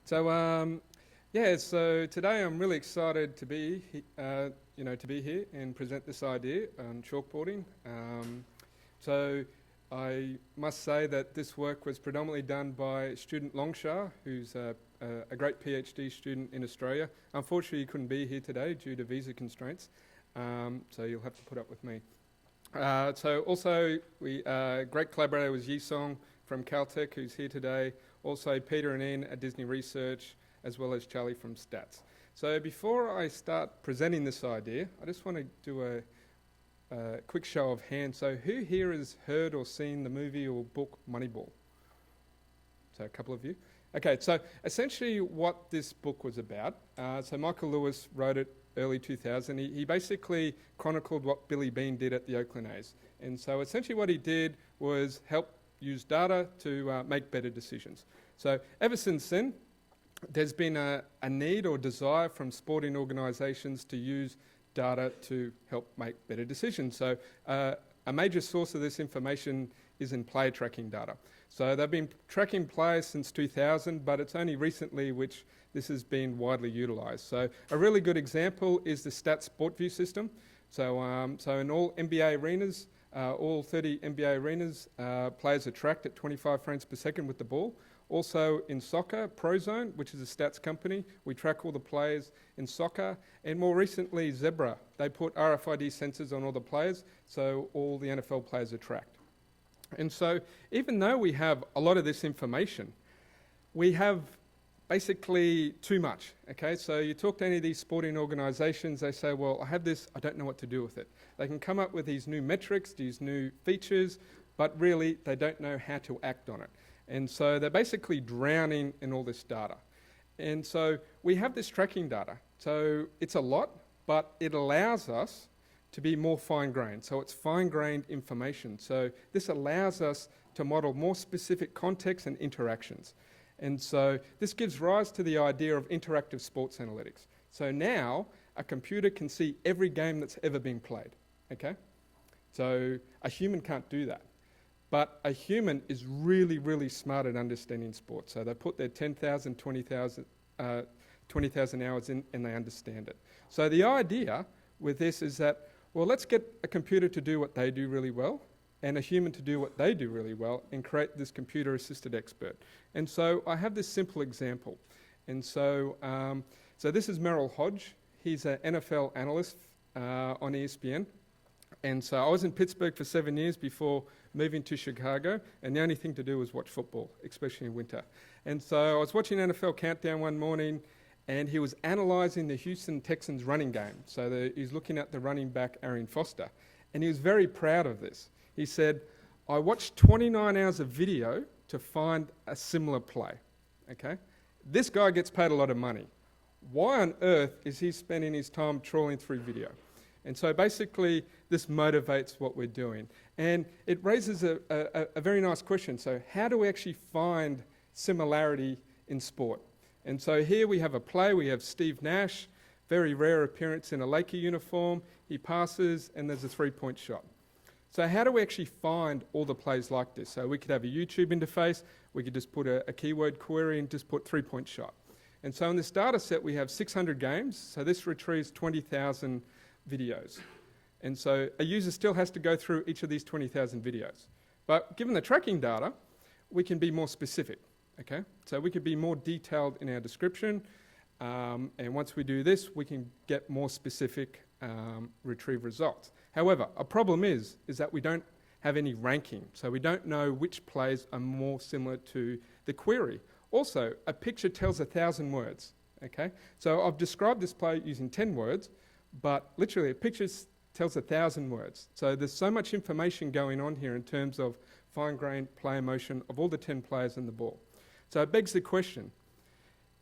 So today I'm really excited to be, to be here and present this idea on chalkboarding. So I must say that this work was predominantly done by student Longshire, who's a great PhD student in Australia. Unfortunately, he couldn't be here today due to visa constraints, so you'll have to put up with me. So also, great collaborator was Yi Song from Caltech, who's here today. Also, Peter and Ian at Disney Research, as well as Charlie from Stats. So before I start presenting this idea, I just want to do a quick show of hands. So who here has heard or seen the movie or book Moneyball? So a couple of you. Okay, so essentially what this book was about, so Michael Lewis wrote it early 2000. He basically chronicled what Billy Beane did at the Oakland A's. And so essentially what he did was help use data to make better decisions. So ever since then, there's been a need or desire from sporting organisations to use data to help make better decisions. So a major source of this information is in player tracking data. So they've been tracking players since 2000, but it's only recently which this has been widely utilised. So a really good example is the Stats SportView system. So in all NBA arenas, all 30 NBA arenas, players are tracked at 25 frames per second with the ball. Also in soccer, Prozone, which is a stats company, we track all the players in soccer. And more recently, Zebra, they put RFID sensors on all the players, so all the NFL players are tracked. And so even though we have a lot of this information, we have basically too much, okay? So you talk to any of these sporting organisations, they say, well, I have this, I don't know what to do with it. They can come up with these new metrics, these new features, but really they don't know how to act on it. And so they're basically drowning in all this data. And so we have this tracking data. So it's a lot, but it allows us to be more fine-grained. So it's fine-grained information. So this allows us to model more specific contexts and interactions. And so this gives rise to the idea of interactive sports analytics. So now a computer can see every game that's ever been played, okay? So a human can't do that. But a human is really, really smart at understanding sport. So they put their 10,000, 20,000 hours in and they understand it. So the idea with this is that, well, let's get a computer to do what they do really well and a human to do what they do really well and create this computer-assisted expert. And so I have this simple example. And so this is Merrill Hodge. He's an NFL analyst on ESPN. And so I was in Pittsburgh for 7 years before moving to Chicago, and the only thing to do was watch football, especially in winter. And so I was watching NFL Countdown one morning, and he was analysing the Houston Texans running game. So he's looking at the running back, Arian Foster, and he was very proud of this. He said, I watched 29 hours of video to find a similar play, okay? This guy gets paid a lot of money. Why on earth is he spending his time trawling through video? And so basically, this motivates what we're doing. And it raises a very nice question. So how do we actually find similarity in sport? And so here we have a play. We have Steve Nash, very rare appearance in a Laker uniform. He passes, and there's a three-point shot. So how do we actually find all the plays like this? So we could have a YouTube interface. We could just put a keyword query and just put three-point shot. And so in this data set, we have 600 games. So this retrieves 20,000 videos. And so a user still has to go through each of these 20,000 videos. But given the tracking data, we can be more specific, okay? So we can be more detailed in our description. And once we do this, we can get more specific retrieve results. However, a problem is that we don't have any ranking. So we don't know which plays are more similar to the query. Also, a picture tells 1,000 words, okay? So I've described this play using 10 words, but literally a picture tells 1,000 words. So there's so much information going on here in terms of fine-grained player motion of all the 10 players in the ball. So it begs the question,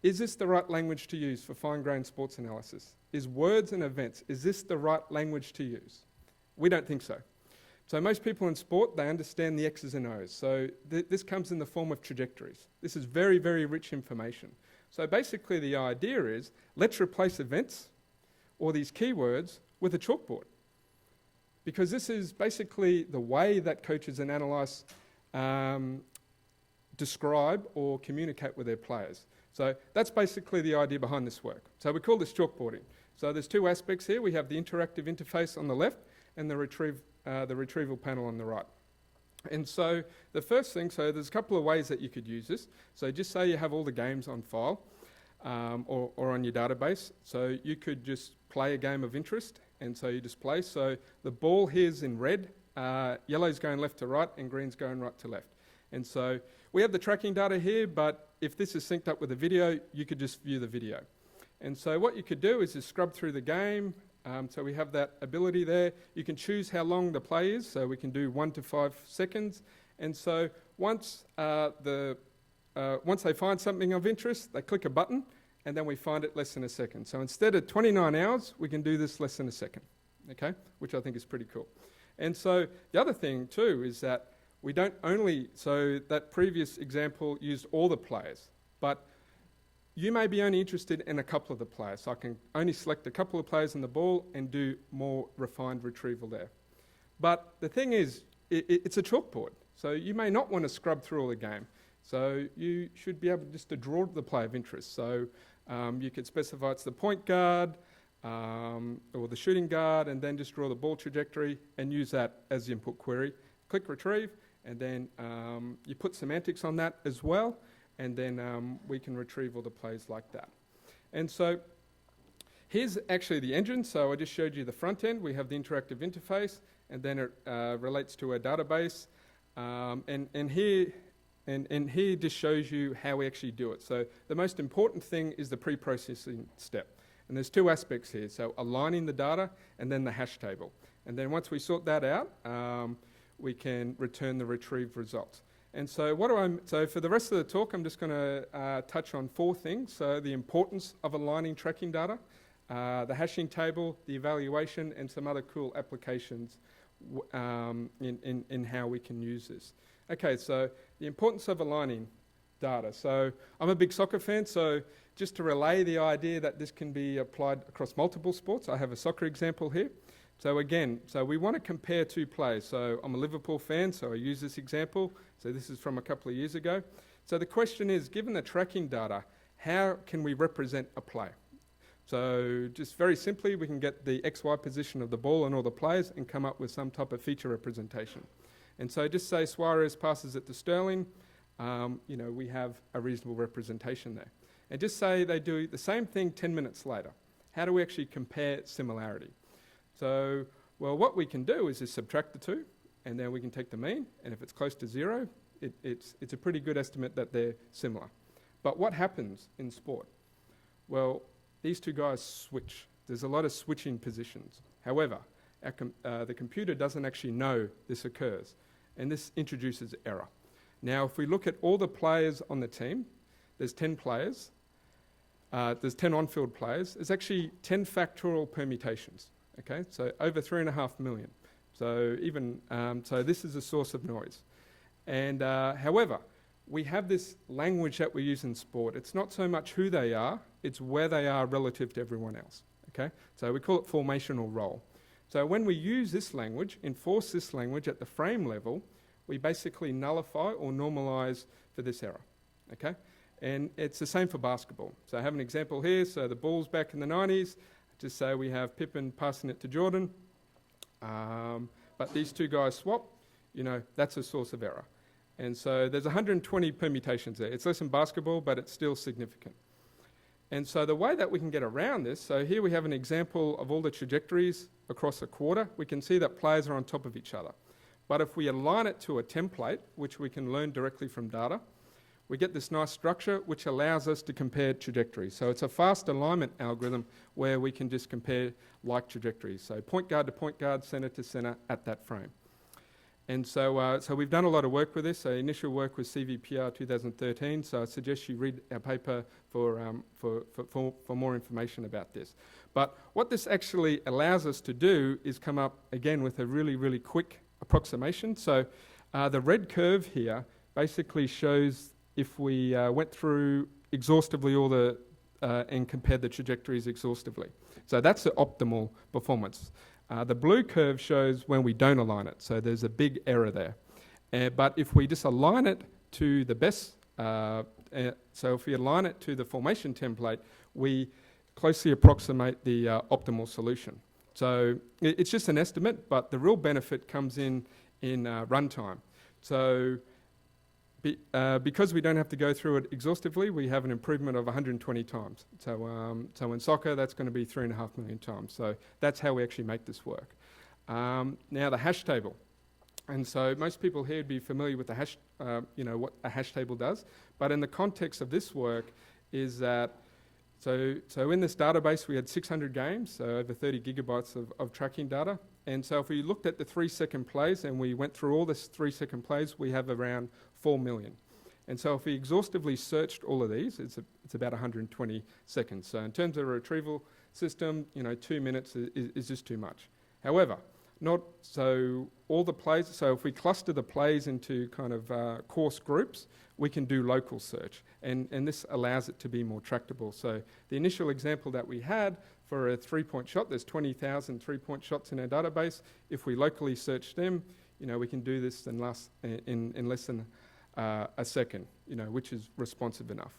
is this the right language to use for fine-grained sports analysis? Is words and events, is this the right language to use? We don't think so. So most people in sport, they understand the X's and O's. So this comes in the form of trajectories. This is very, very rich information. So basically the idea is, let's replace events or these keywords with a chalkboard. Because this is basically the way that coaches and analysts describe or communicate with their players. So that's basically the idea behind this work. So we call this chalkboarding. So there's two aspects here. We have the interactive interface on the left and the retrieval panel on the right. And so the first thing, so there's a couple of ways that you could use this. So just say you have all the games on file or on your database. So you could just play a game of interest, and so you just play. So the ball here is in red, yellow's going left to right, and green's going right to left. And so we have the tracking data here, but if this is synced up with the video, you could just view the video. And so what you could do is just scrub through the game. So we have that ability there. You can choose how long the play is, so we can do 1 to 5 seconds. And so once they find something of interest, they click a button, and then we find it less than a second. So instead of 29 hours, we can do this less than a second, okay? Which I think is pretty cool. And so the other thing too is that we don't only, so that previous example used all the players, but you may be only interested in a couple of the players. So I can only select a couple of players in the ball and do more refined retrieval there. But the thing is, it's a chalkboard. So you may not want to scrub through all the game. So you should be able just to draw the player of interest. So you could specify it's the point guard or the shooting guard, and then just draw the ball trajectory and use that as the input query. Click retrieve, and then you put semantics on that as well, and then we can retrieve all the plays like that. And so here's actually the engine. So I just showed you the front end. We have the interactive interface, and then it relates to a database. And here just shows you how we actually do it. So the most important thing is the pre-processing step. And there's two aspects here. So aligning the data and then the hash table. And then once we sort that out, we can return the retrieved results. And so so for the rest of the talk, I'm just going to touch on 4 things. So the importance of aligning tracking data, the hashing table, the evaluation, and some other cool applications in how we can use this. Okay, so the importance of aligning data. So I'm a big soccer fan, so just to relay the idea that this can be applied across multiple sports, I have a soccer example here. So again, so we want to compare 2 plays. So I'm a Liverpool fan, so I use this example. So this is from a couple of years ago. So the question is, given the tracking data, how can we represent a play? So just very simply, we can get the XY position of the ball and all the players and come up with some type of feature representation. And so just say Suarez passes it to Sterling, we have a reasonable representation there. And just say they do the same thing 10 minutes later. How do we actually compare similarity? So, well, what we can do is just subtract the 2, and then we can take the mean, and if it's close to 0, it's a pretty good estimate that they're similar. But what happens in sport? Well, these 2 guys switch. There's a lot of switching positions. However, the computer doesn't actually know this occurs, and this introduces error. Now, if we look at all the players on the team, there's 10 players, there's 10 on-field players, there's actually 10 factorial permutations, okay? So over 3.5 million. So so this is a source of noise. And however, we have this language that we use in sport. It's not so much who they are, it's where they are relative to everyone else, okay? So we call it formational role. So when we use this language, enforce this language at the frame level, we basically nullify or normalize for this error, okay? And it's the same for basketball. So I have an example here. So the ball's back in the 90s. Just say we have Pippen passing it to Jordan. But these 2 guys swap, that's a source of error. And so there's 120 permutations there. It's less than basketball, but it's still significant. And so the way that we can get around this, so here we have an example of all the trajectories across a quarter. We can see that players are on top of each other. But if we align it to a template, which we can learn directly from data, we get this nice structure which allows us to compare trajectories. So it's a fast alignment algorithm where we can just compare like trajectories. So point guard to point guard, center to center at that frame. And so we've done a lot of work with this. So initial work was CVPR 2013. So I suggest you read our paper for more information about this. But what this actually allows us to do is come up again with a really, really quick approximation. So the red curve here basically shows if we went through exhaustively all the and compared the trajectories exhaustively. So that's the optimal performance. The blue curve shows when we don't align it. So there's a big error there. But if we just align it to the best So if we align it to the formation template, we closely approximate the optimal solution. So it's just an estimate, but the real benefit comes in runtime. So because we don't have to go through it exhaustively, we have an improvement of 120 times. So in soccer, that's going to be 3.5 million times. So that's how we actually make this work. Now the hash table. And so most people here would be familiar with the hash, what a hash table does. But in the context of this work is that, so in this database we had 600 games, so over 30 gigabytes of tracking data. And so if we looked at the 3-second plays and we went through all this 3-second plays, we have around 4 million. And so if we exhaustively searched all of these, it's about 120 seconds. So in terms of a retrieval system, 2 minutes is just too much. However, not so all the plays, so if we cluster the plays into kind of coarse groups, we can do local search, and this allows it to be more tractable. So the initial example that we had for a 3-point shot, there's 20,000 3-point shots in our database. If we locally search them, we can do this in less than a second, which is responsive enough.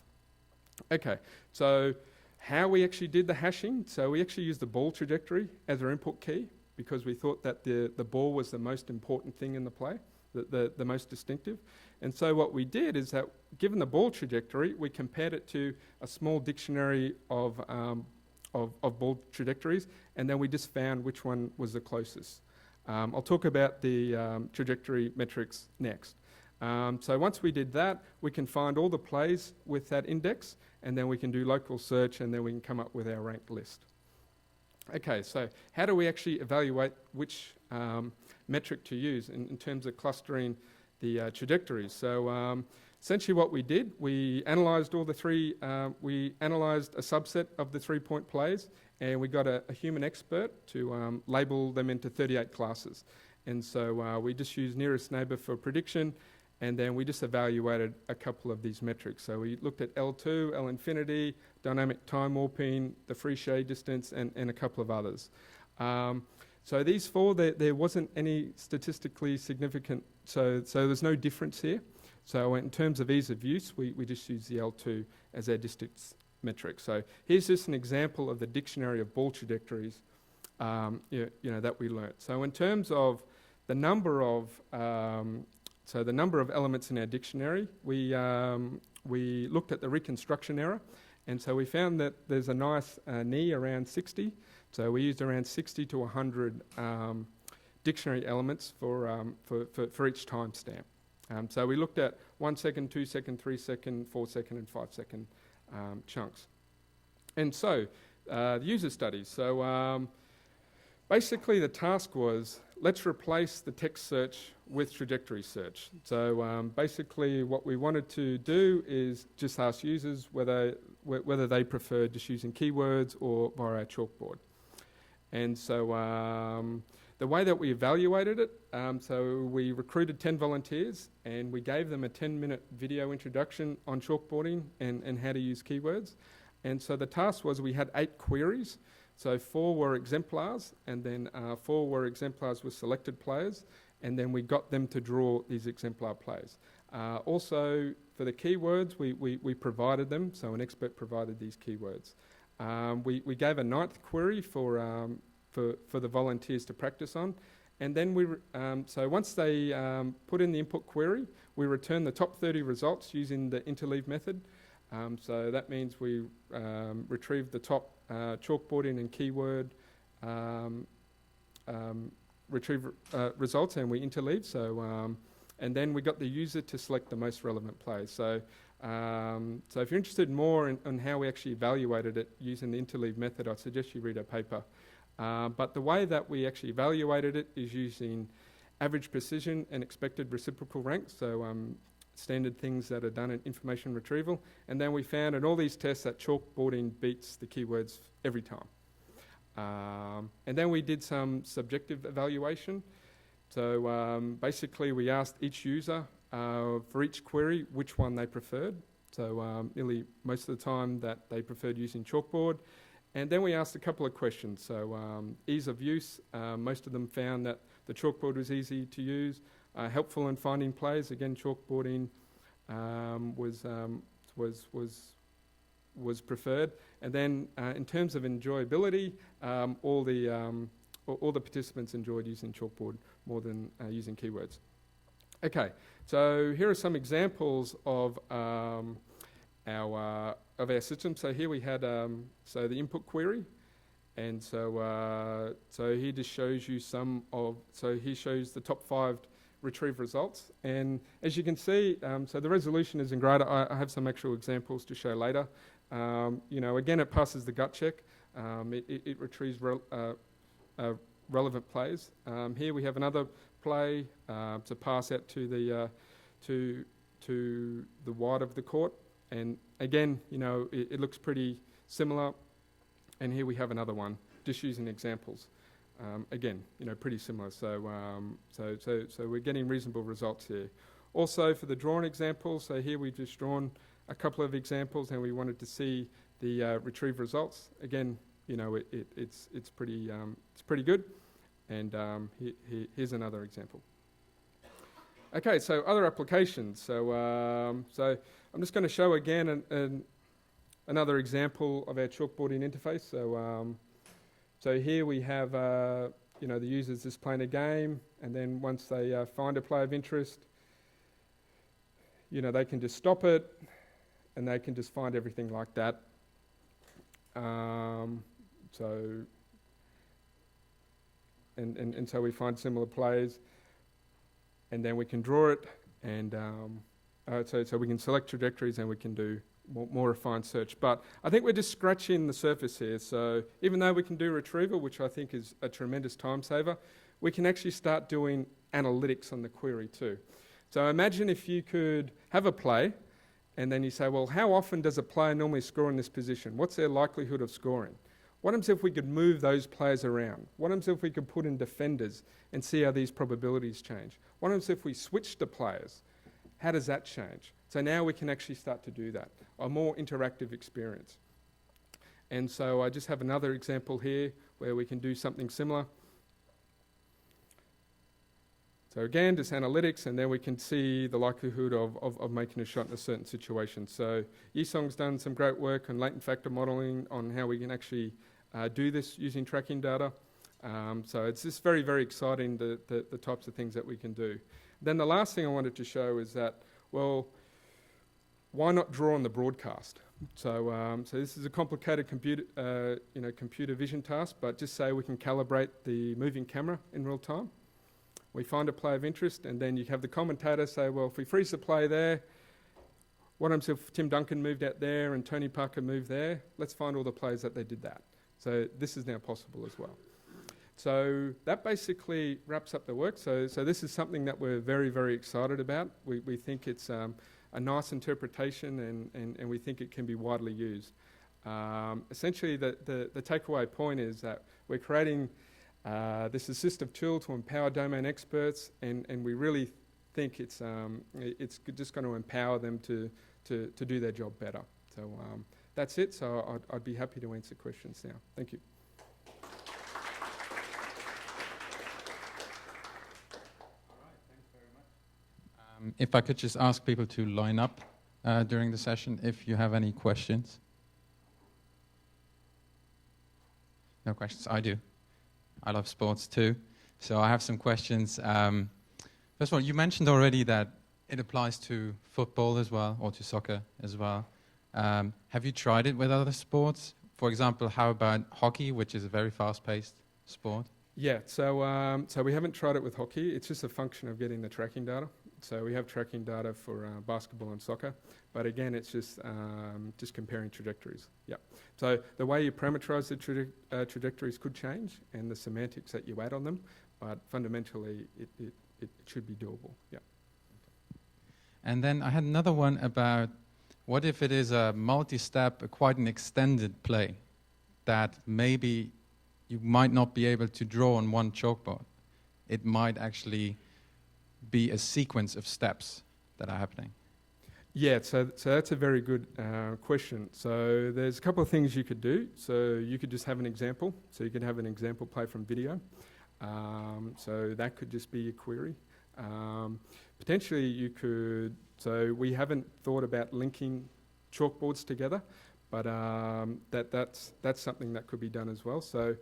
Okay, so how we actually did the hashing, so we actually used the ball trajectory as our input key, because we thought that the ball was the most important thing in the play, the most distinctive. And so what we did is that, given the ball trajectory, we compared it to a small dictionary of ball trajectories, and then we just found which one was the closest. I'll talk about the trajectory metrics next. So once we did that, we can find all the plays with that index, and then we can do local search, and then we can come up with our ranked list. Okay, so how do we actually evaluate which metric to use in terms of clustering the trajectories? So essentially what we did, we analysed all the we analysed a subset of the 3-point plays, and we got a human expert to label them into 38 classes. And so we just used nearest neighbour for prediction, and then we just evaluated a couple of these metrics. So we looked at L2, L infinity, dynamic time warping, the free shade distance, and a couple of others. So these 4, there wasn't any statistically significant, so there's no difference here. So in terms of ease of use, we just use the L2 as our distance metric. So here's just an example of the dictionary of ball trajectories that we learnt. So in terms of the number of elements in our dictionary, we looked at the reconstruction error, and so we found that there's a nice knee around 60. So we used around 60 to 100 dictionary elements for each timestamp. So we looked at 1 second, 2 second, 3 second, 4 second, and 5 second chunks. And so the user studies. So basically the task was, let's replace the text search with trajectory search. So basically what we wanted to do is just ask users whether they prefer just using keywords or via our chalkboard. And so the way that we evaluated it, so we recruited 10 volunteers and we gave them a 10-minute video introduction on chalkboarding and how to use keywords. And so the task was, we had 8 queries. So 4 were exemplars, and then 4 were exemplars with selected players, and then we got them to draw these exemplar players. Also, for the keywords, we provided them, so an expert provided these keywords. We gave a 9th query for the volunteers to practice on, and then so once they put in the input query, we returned the top 30 results using the interleave method. So that means we retrieved the top chalkboarding and keyword retrieve results, and we interleave. So and then we got the user to select the most relevant plays. So so if you're interested more in how we actually evaluated it using the interleave method, I'd suggest you read our paper. But the way that we actually evaluated it is using average precision and expected reciprocal ranks. So standard things that are done in information retrieval. And then we found in all these tests that chalkboarding beats the keywords every time. And then we did some subjective evaluation. So basically we asked each user for each query which one they preferred. So nearly most of the time that they preferred using chalkboard. And then we asked a couple of questions. So ease of use, most of them found that the chalkboard was easy to use. Helpful in finding plays, again chalkboarding was was preferred. And then in terms of enjoyability, all the participants enjoyed using chalkboard more than using keywords. Okay, so here are some examples of our system. So here we had so the input query, and so he just shows you so he shows the top 5 retrieve results, and as you can see, so the resolution isn't great. I have some actual examples to show later. Again, it passes the gut check. It retrieves relevant plays. Here we have another play to pass out to the wide of the court, and again, it looks pretty similar. And here we have another one, just using examples. Again, pretty similar. So we're getting reasonable results here. Also, for the drawn examples, so here we've just drawn a couple of examples, and we wanted to see the retrieve results. Again, it's pretty good. And here's another example. Okay, so other applications. So I'm just going to show again another example of our chalkboarding interface. So here we have the users just playing a game, and then once they find a play of interest, they can just stop it, and they can just find everything like that. So we find similar plays, and then we can draw it, and so we can select trajectories, and we can do more refined search. But I think we're just scratching the surface here. So even though we can do retrieval, which I think is a tremendous time saver, we can actually start doing analytics on the query too. So imagine if you could have a play, and then you say, well, how often does a player normally score in this position? What's their likelihood of scoring? What happens if we could move those players around? What happens if we could put in defenders and see how these probabilities change? What happens if we switch the players? How does that change? So now we can actually start to do that, a more interactive experience. And so I just have another example here where we can do something similar. So again, just analytics, and then we can see the likelihood of making a shot in a certain situation. So Yisong's done some great work on latent factor modelling on how we can actually do this using tracking data. So it's just very, very exciting, the types of things that we can do. Then the last thing I wanted to show is that, well, why not draw on the broadcast? So this is a complicated computer vision task, but just say we can calibrate the moving camera in real time. We find a play of interest, and then you have the commentator say, well, if we freeze the play there, what happens if Tim Duncan moved out there and Tony Parker moved there? Let's find all the plays that they did that. So this is now possible as well. So that basically wraps up the work. So this is something that we're very, very excited about. We think it's a nice interpretation, and we think it can be widely used. Essentially, the takeaway point is that we're creating this assistive tool to empower domain experts, and we really think it's just going to empower them to do their job better. So that's it. So I'd be happy to answer questions now. Thank you. If I could just ask people to line up during the session if you have any questions. No questions? I do. I love sports too. So I have some questions. First of all, you mentioned already that it applies to football as well, or to soccer as well. Have you tried it with other sports? For example, how about hockey, which is a very fast-paced sport? Yeah, so we haven't tried it with hockey. It's just a function of getting the tracking data. So we have tracking data for basketball and soccer, but again, it's just comparing trajectories. Yeah. So the way you parameterize the trajectories could change, and the semantics that you add on them, but fundamentally, it should be doable. Yeah. And then I had another one about what if it is a multi-step, quite an extended play that maybe you might not be able to draw on one chalkboard. It might actually be a sequence of steps that are happening. Yeah, so that's a very good question. So there's a couple of things you could do. So you could just have an example. So you could have an example play from video. So that could just be a query. Potentially you could, so we haven't thought about linking chalkboards together, but that's something that could be done as well. So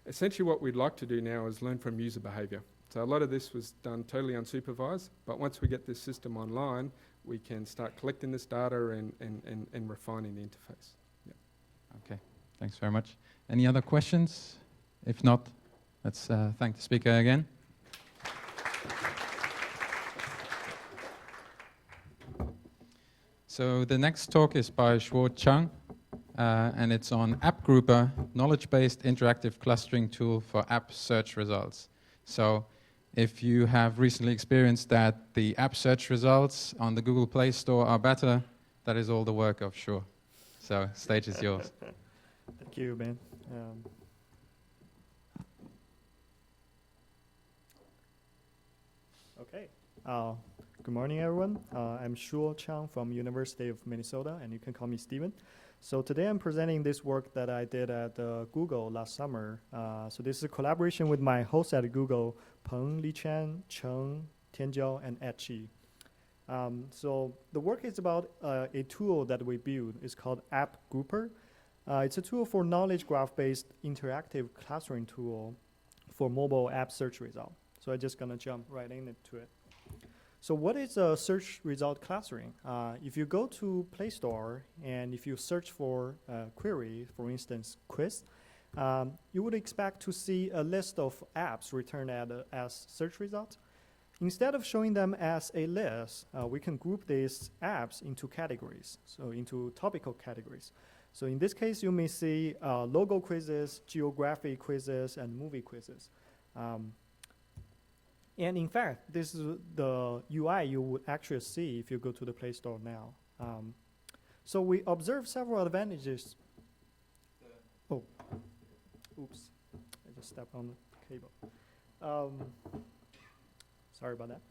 essentially what we'd like to do now is learn from user behaviour. So a lot of this was done totally unsupervised, but once we get this system online, we can start collecting this data and refining the interface. Yep. Okay, thanks very much. Any other questions? If not, let's thank the speaker again. So the next talk is by Shuo Chang, and it's on App Grouper, knowledge-based interactive clustering tool for app search results. So if you have recently experienced that the app search results on the Google Play Store are better, that is all the work of Shuo. So stage is yours. Thank you, Ben. Okay. Good morning, everyone. I'm Shuo Chang from University of Minnesota, and you can call me Steven. So today I'm presenting this work that I did at Google last summer. So this is a collaboration with my hosts at Google, Peng Liqian, Cheng Tianjiao, and Ed Qi. So the work is about a tool that we built. It's called App Grouper. It's a tool for knowledge graph-based interactive clustering tool for mobile app search result. So I'm just gonna jump right into it. So what is a search result clustering? If you go to Play Store and if you search for a query, for instance, quiz, you would expect to see a list of apps returned as search results. Instead of showing them as a list, we can group these apps into categories, so into topical categories. So in this case, you may see logo quizzes, geography quizzes, and movie quizzes. And in fact, this is the UI you would actually see if you go to the Play Store now. So we observe several advantages. Oh, oops, I just stepped on the cable. Sorry about that.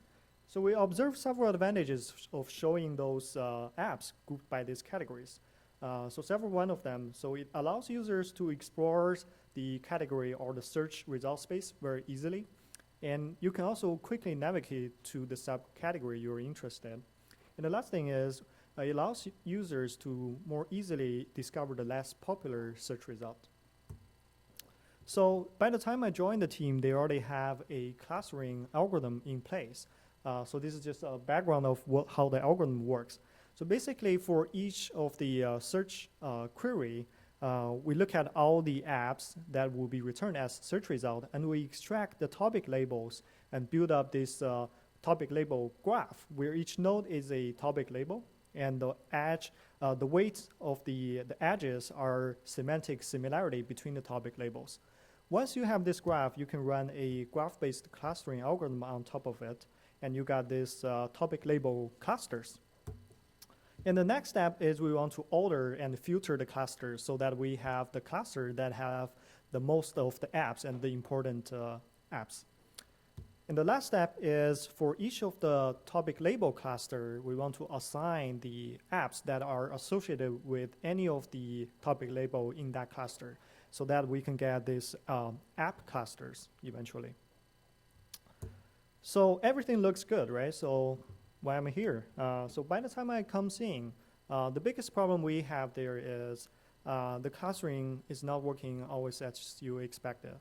So we observe several advantages of showing those apps grouped by these categories. So several one of them, so it allows users to explore the category or the search result space very easily. And you can also quickly navigate to the subcategory you're interested in. And the last thing is, it allows users to more easily discover the less popular search result. So by the time I joined the team, they already have a clustering algorithm in place. So this is just a background of how the algorithm works. So basically, for each of the search query, we look at all the apps that will be returned as search result, and we extract the topic labels and build up this topic label graph, where each node is a topic label, and the edge, the weights of the edges are semantic similarity between the topic labels. Once you have this graph, you can run a graph-based clustering algorithm on top of it, and you got this topic label clusters. And the next step is we want to order and filter the clusters so that we have the cluster that have the most of the apps and the important apps. And the last step is for each of the topic label cluster, we want to assign the apps that are associated with any of the topic label in that cluster so that we can get these app clusters eventually. So everything looks good, right? So why I'm here. So by the time I come in, the biggest problem we have there is the clustering is not working always as you expected.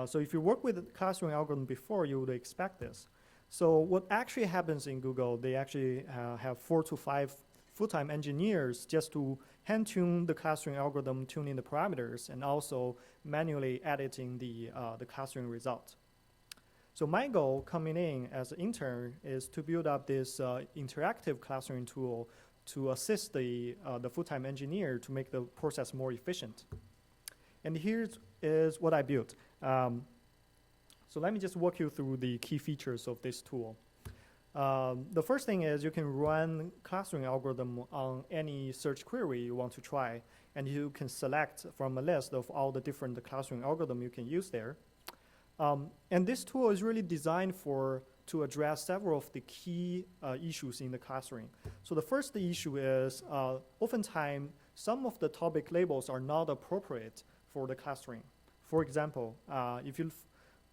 So if you work with the clustering algorithm before, you would expect this. So what actually happens in Google, they actually have 4 to 5 full-time engineers just to hand-tune the clustering algorithm, tuning the parameters, and also manually editing the clustering result. So my goal coming in as an intern is to build up this interactive clustering tool to assist the full-time engineer to make the process more efficient. And here is what I built. So let me just walk you through the key features of this tool. The first thing is you can run clustering algorithm on any search query you want to try, and you can select from a list of all the different clustering algorithm you can use there. And this tool is really designed to address several of the key issues in the clustering. So the first issue is oftentimes some of the topic labels are not appropriate for the clustering. For example, if you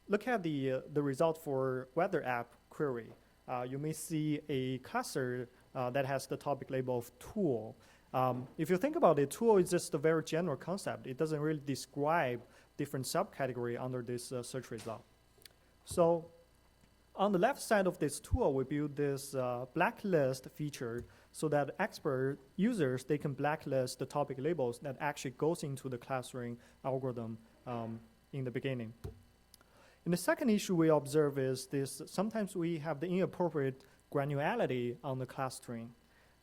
look at the result for weather app query, you may see a cluster that has the topic label of tool. If you think about it, tool is just a very general concept. It doesn't really describe different subcategory under this search result. So on the left side of this tool, we build this blacklist feature so that expert users, they can blacklist the topic labels that actually goes into the clustering algorithm in the beginning. And the second issue we observe is this, sometimes we have the inappropriate granularity on the clustering.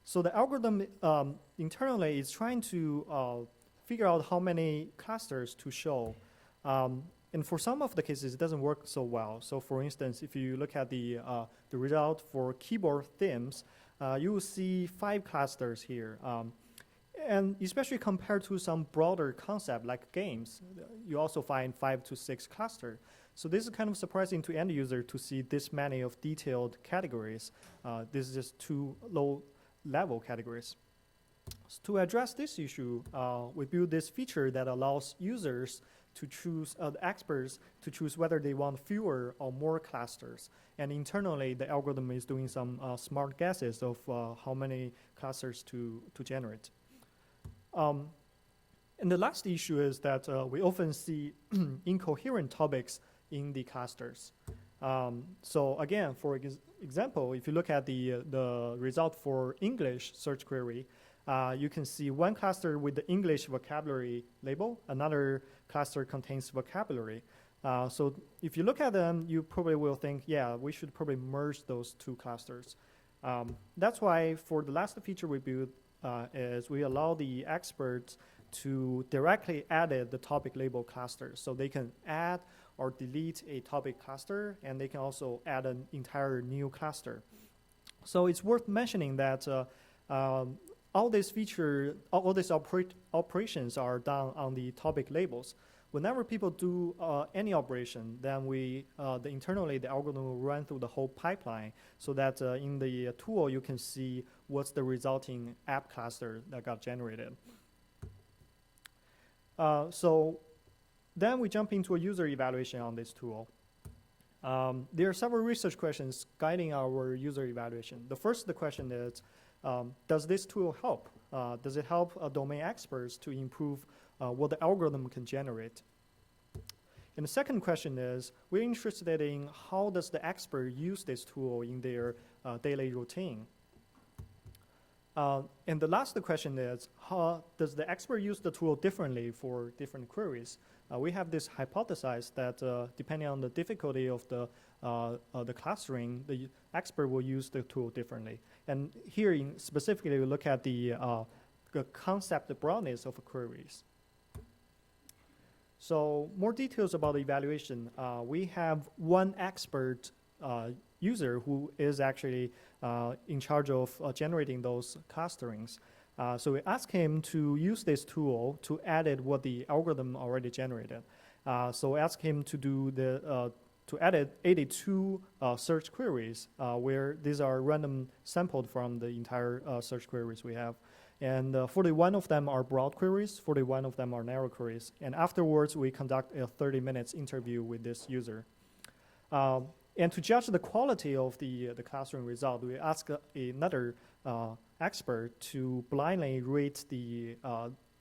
So the algorithm internally is trying to figure out how many clusters to show. And for some of the cases, it doesn't work so well. So for instance, if you look at the result for keyboard themes, you will see 5 clusters here. And especially compared to some broader concept like games, you also find 5 to 6 clusters. So this is kind of surprising to end user to see this many of detailed categories. This is just 2 low-level categories. So to address this issue, we built this feature that allows users to choose, the experts to choose whether they want fewer or more clusters. And internally, the algorithm is doing some smart guesses of how many clusters to generate. And the last issue is that we often see incoherent topics in the clusters. So again, for example, if you look at the result for English search query, you can see one cluster with the English vocabulary label, another cluster contains vocabulary. So if you look at them, you probably will think, yeah, we should probably merge those 2 clusters. That's why for the last feature we built is we allow the experts to directly edit the topic label cluster. So they can add or delete a topic cluster, and they can also add an entire new cluster. So it's worth mentioning that all these operations are done on the topic labels. Whenever people do any operation, then internally the algorithm will run through the whole pipeline so that in the tool you can see what's the resulting app cluster that got generated. So then we jump into a user evaluation on this tool. There are several research questions guiding our user evaluation. The first question is, does this tool help? Does it help domain experts to improve what the algorithm can generate? And the second question is, we're interested in how does the expert use this tool in their daily routine? And the last question is, how does the expert use the tool differently for different queries? We have this hypothesis that depending on the difficulty of the clustering, the expert will use the tool differently. And here, specifically, we look at the concept broadness of queries. So more details about the evaluation. We have one expert user who is actually in charge of generating those clusterings. So we ask him to use this tool to edit what the algorithm already generated. So we ask him to do to edit 82 search queries, where these are random sampled from the entire search queries we have. And 41 of them are broad queries, 41 of them are narrow queries. And afterwards, we conduct a 30 minutes interview with this user. And to judge the quality of the clustering result, we ask another expert to blindly rate the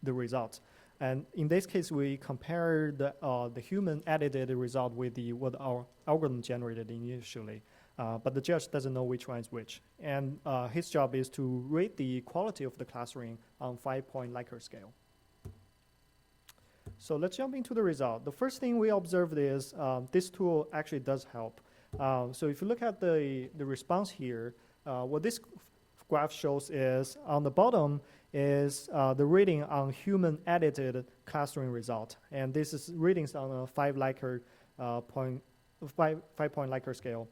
result. And in this case, we compare the human edited result with what our algorithm generated initially. But the judge doesn't know which one is which. And his job is to rate the quality of the clustering on 5-point Likert scale. So let's jump into the result. The first thing we observed is this tool actually does help. So if you look at the response here, what this graph shows is on the bottom is the rating on human edited clustering result. And this is ratings on a 5-point Likert scale.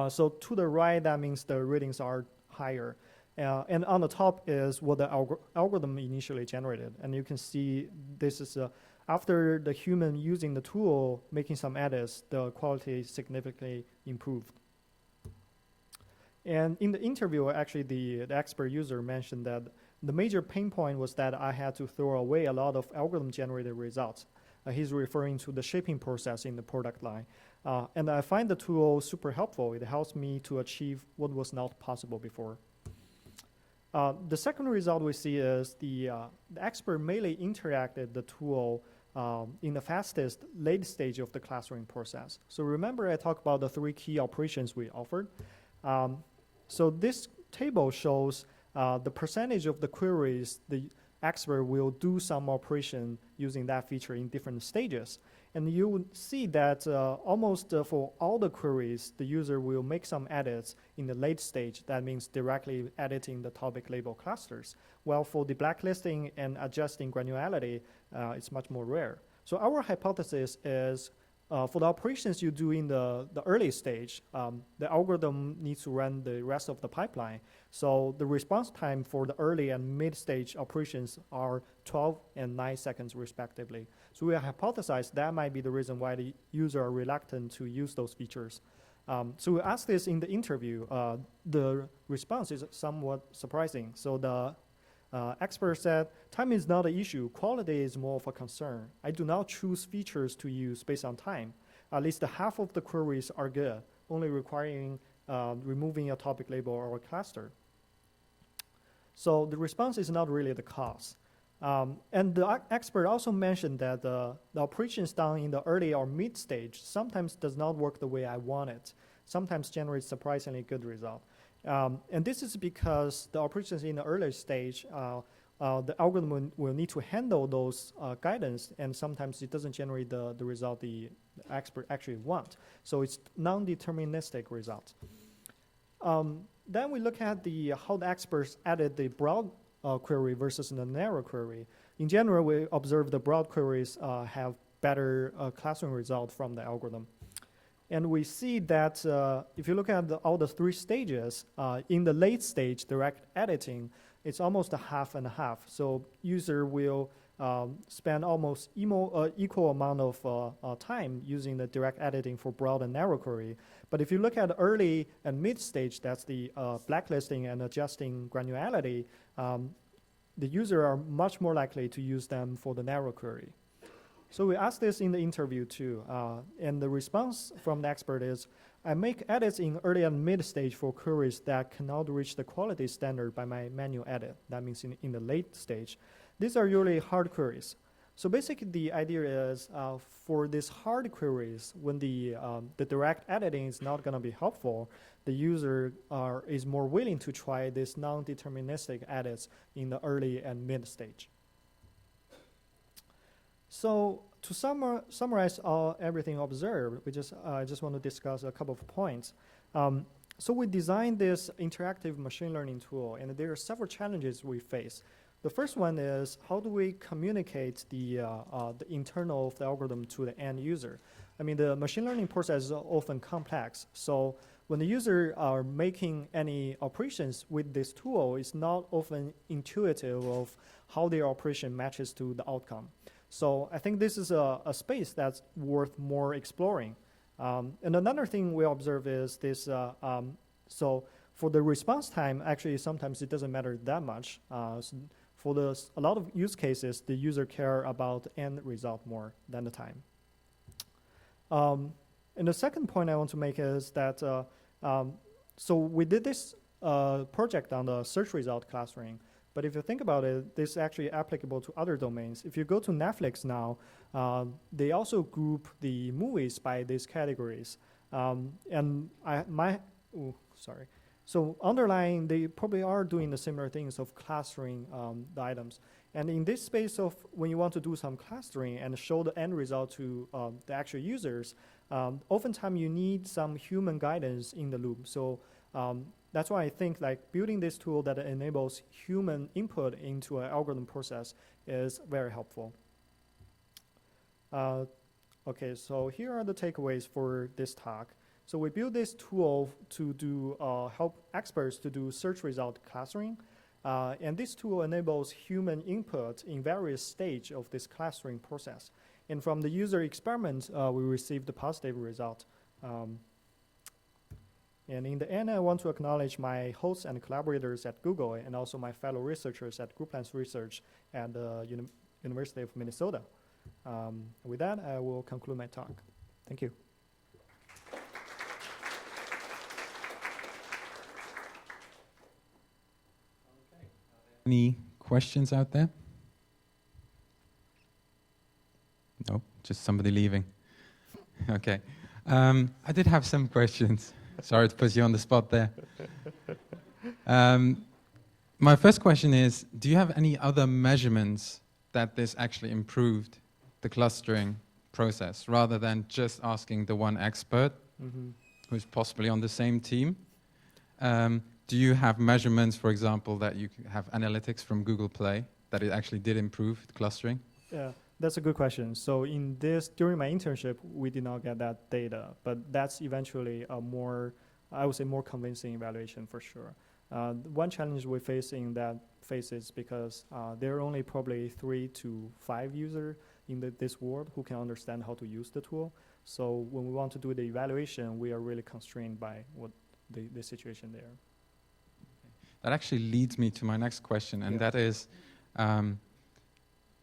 So to the right, that means the ratings are higher. And on the top is what the algorithm initially generated. And you can see this is after the human using the tool, making some edits, the quality significantly improved. And in the interview, actually, the expert user mentioned that the major pain point was that I had to throw away a lot of algorithm-generated results. He's referring to the shaping process in the product line. And I find the tool super helpful. It helps me to achieve what was not possible before. The second result we see is the expert mainly interacted the tool in the fastest late stage of the clustering process. So remember I talked about the 3 key operations we offered. So this table shows the percentage of the queries the expert will do some operation using that feature in different stages. And you would see that almost for all the queries, the user will make some edits in the late stage. That means directly editing the topic label clusters. While for the blacklisting and adjusting granularity, it's much more rare. So our hypothesis is for the operations you do in the early stage, the algorithm needs to run the rest of the pipeline. So the response time for the early and mid-stage operations are 12 and 9 seconds respectively. So we hypothesize that might be the reason why the user are reluctant to use those features. So we asked this in the interview. The response is somewhat surprising. So the expert said, time is not an issue, quality is more of a concern. I do not choose features to use based on time. At least half of the queries are good, only requiring removing a topic label or a cluster. So the response is not really the cause. And the expert also mentioned that the operations done in the early or mid stage sometimes does not work the way I want it, sometimes generates surprisingly good result. And this is because the operations in the early stage, the algorithm will need to handle those guidance, and sometimes it doesn't generate the result the expert actually want. So it's non-deterministic result. Then we look at how the experts added the broad query versus the narrow query. In general, we observe the broad queries have better clustering result from the algorithm. And we see that if you look at all the 3 stages, in the late stage direct editing, it's almost a half and a half. So user will spend almost equal amount of time using the direct editing for broad and narrow query. But if you look at early and mid stage, that's the blacklisting and adjusting granularity, the user are much more likely to use them for the narrow query. So we asked this in the interview too, and the response from the expert is, I make edits in early and mid stage for queries that cannot reach the quality standard by my manual edit. That means in the late stage. These are usually hard queries. So basically the idea is for these hard queries, when the direct editing is not gonna be helpful, the user is more willing to try these non-deterministic edits in the early and mid stage. So to summarize everything observed, I just want to discuss a couple of points. So we designed this interactive machine learning tool, and there are several challenges we face. The first one is, how do we communicate the internal of the algorithm to the end user? I mean, the machine learning process is often complex. So when the user are making any operations with this tool, it's not often intuitive of how their operation matches to the outcome. So I think this is a space that's worth more exploring. And another thing we observe is this, so for the response time, actually sometimes it doesn't matter that much. So for a lot of use cases, the user care about the end result more than the time. And the second point I want to make is that, so we did this project on the search result clustering. But if you think about it, this is actually applicable to other domains. If you go to Netflix now, they also group the movies by these categories. So underlying, they probably are doing the similar things of clustering the items. And in this space of when you want to do some clustering and show the end result to the actual users, oftentimes you need some human guidance in the loop. So that's why I think like building this tool that enables human input into an algorithm process is very helpful. Okay, so here are the takeaways for this talk. So we built this tool to help experts to do search result clustering. And this tool enables human input in various stages of this clustering process. And from the user experiment, we received a positive result. And in the end, I want to acknowledge my hosts and collaborators at Google and also my fellow researchers at Grouplan's Research at the University of Minnesota. With that, I will conclude my talk. Thank you. Okay. Any questions out there? No, just somebody leaving. Okay. I did have some questions. Sorry to put you on the spot there. My first question is, do you have any other measurements that this actually improved the clustering process, rather than just asking the one expert who's possibly on the same team? Do you have measurements, for example, that you have analytics from Google Play that it actually did improve the clustering? Yeah, that's a good question. So during my internship, we did not get that data, but that's eventually a more, I would say, more convincing evaluation for sure. One challenge we face in that phase is because there are only probably 3 to 5 users in this world who can understand how to use the tool. So when we want to do the evaluation, we are really constrained by what the situation there. That actually leads me to my next question, and Yeah. that is,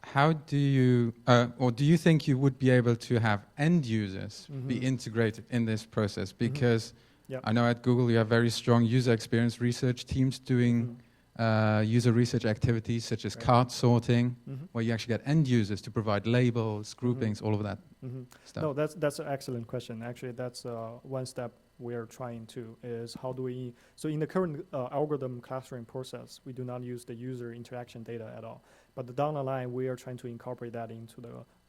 how do you, or do you think you would be able to have end users be integrated in this process? Because Yep. I know at Google you have very strong user experience research teams doing user research activities such as card sorting, where you actually get end users to provide labels, groupings, all of that stuff. No, that's an excellent question. Actually, that's one step we are trying to, is how do we, so in the current algorithm clustering process, we do not use the user interaction data at all. But down the line, we are trying to incorporate that into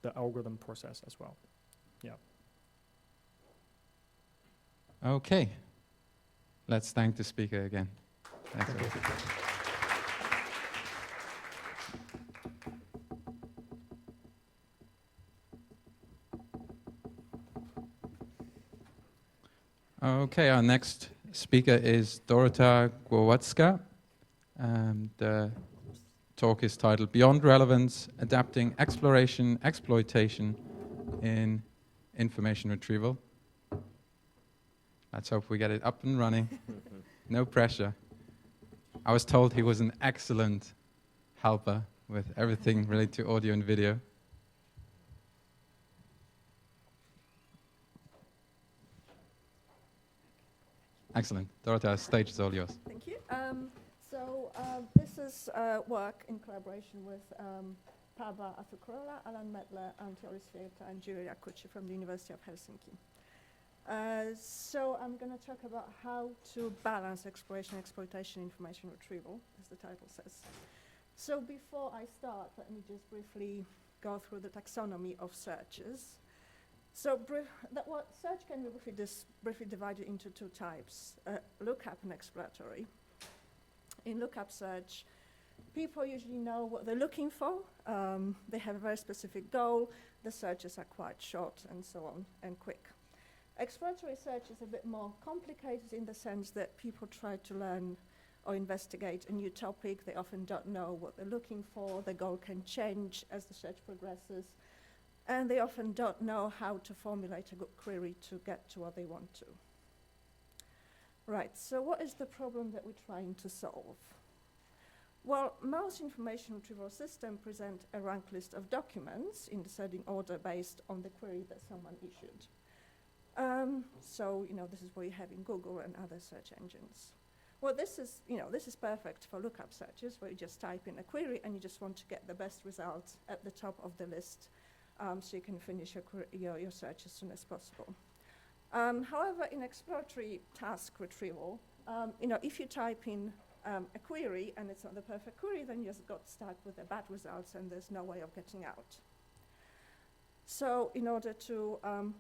the algorithm process as well. Yeah. Okay. Let's thank the speaker again. Thanks. Thank you. Okay, our next speaker is Dorota Głowacka. The talk is titled Beyond Relevance, Adapting Exploration, Exploitation in Information Retrieval. Let's hope we get it up and running. No pressure. I was told he was an excellent helper with everything related to audio and video. Excellent. Dorota, the stage is all yours. Thank you. This is work in collaboration with Paava Atukurala, Alan Medler, Antti Orisvieta, and Julia Kucci from the University of Helsinki. So I'm going to talk about how to balance exploration, exploitation, information retrieval, as the title says. So before I start, let me just briefly go through the taxonomy of searches. So search can be briefly divided into 2 types, lookup and exploratory. In lookup search, people usually know what they're looking for. They have a very specific goal. The searches are quite short and so on, and quick. Exploratory search is a bit more complicated in the sense that people try to learn or investigate a new topic. They often don't know what they're looking for. The goal can change as the search progresses. And they often don't know how to formulate a good query to get to what they want to. Right, so what is the problem that we're trying to solve? Well, most information retrieval systems present a ranked list of documents in descending order based on the query that someone issued. So, this is what you have in Google and other search engines. Well, this is perfect for lookup searches, where you just type in a query and you just want to get the best results at the top of the list, so you can finish your search as soon as possible. However, in exploratory task retrieval, if you type in a query and it's not the perfect query, then you just got stuck with the bad results and there's no way of getting out. So in order to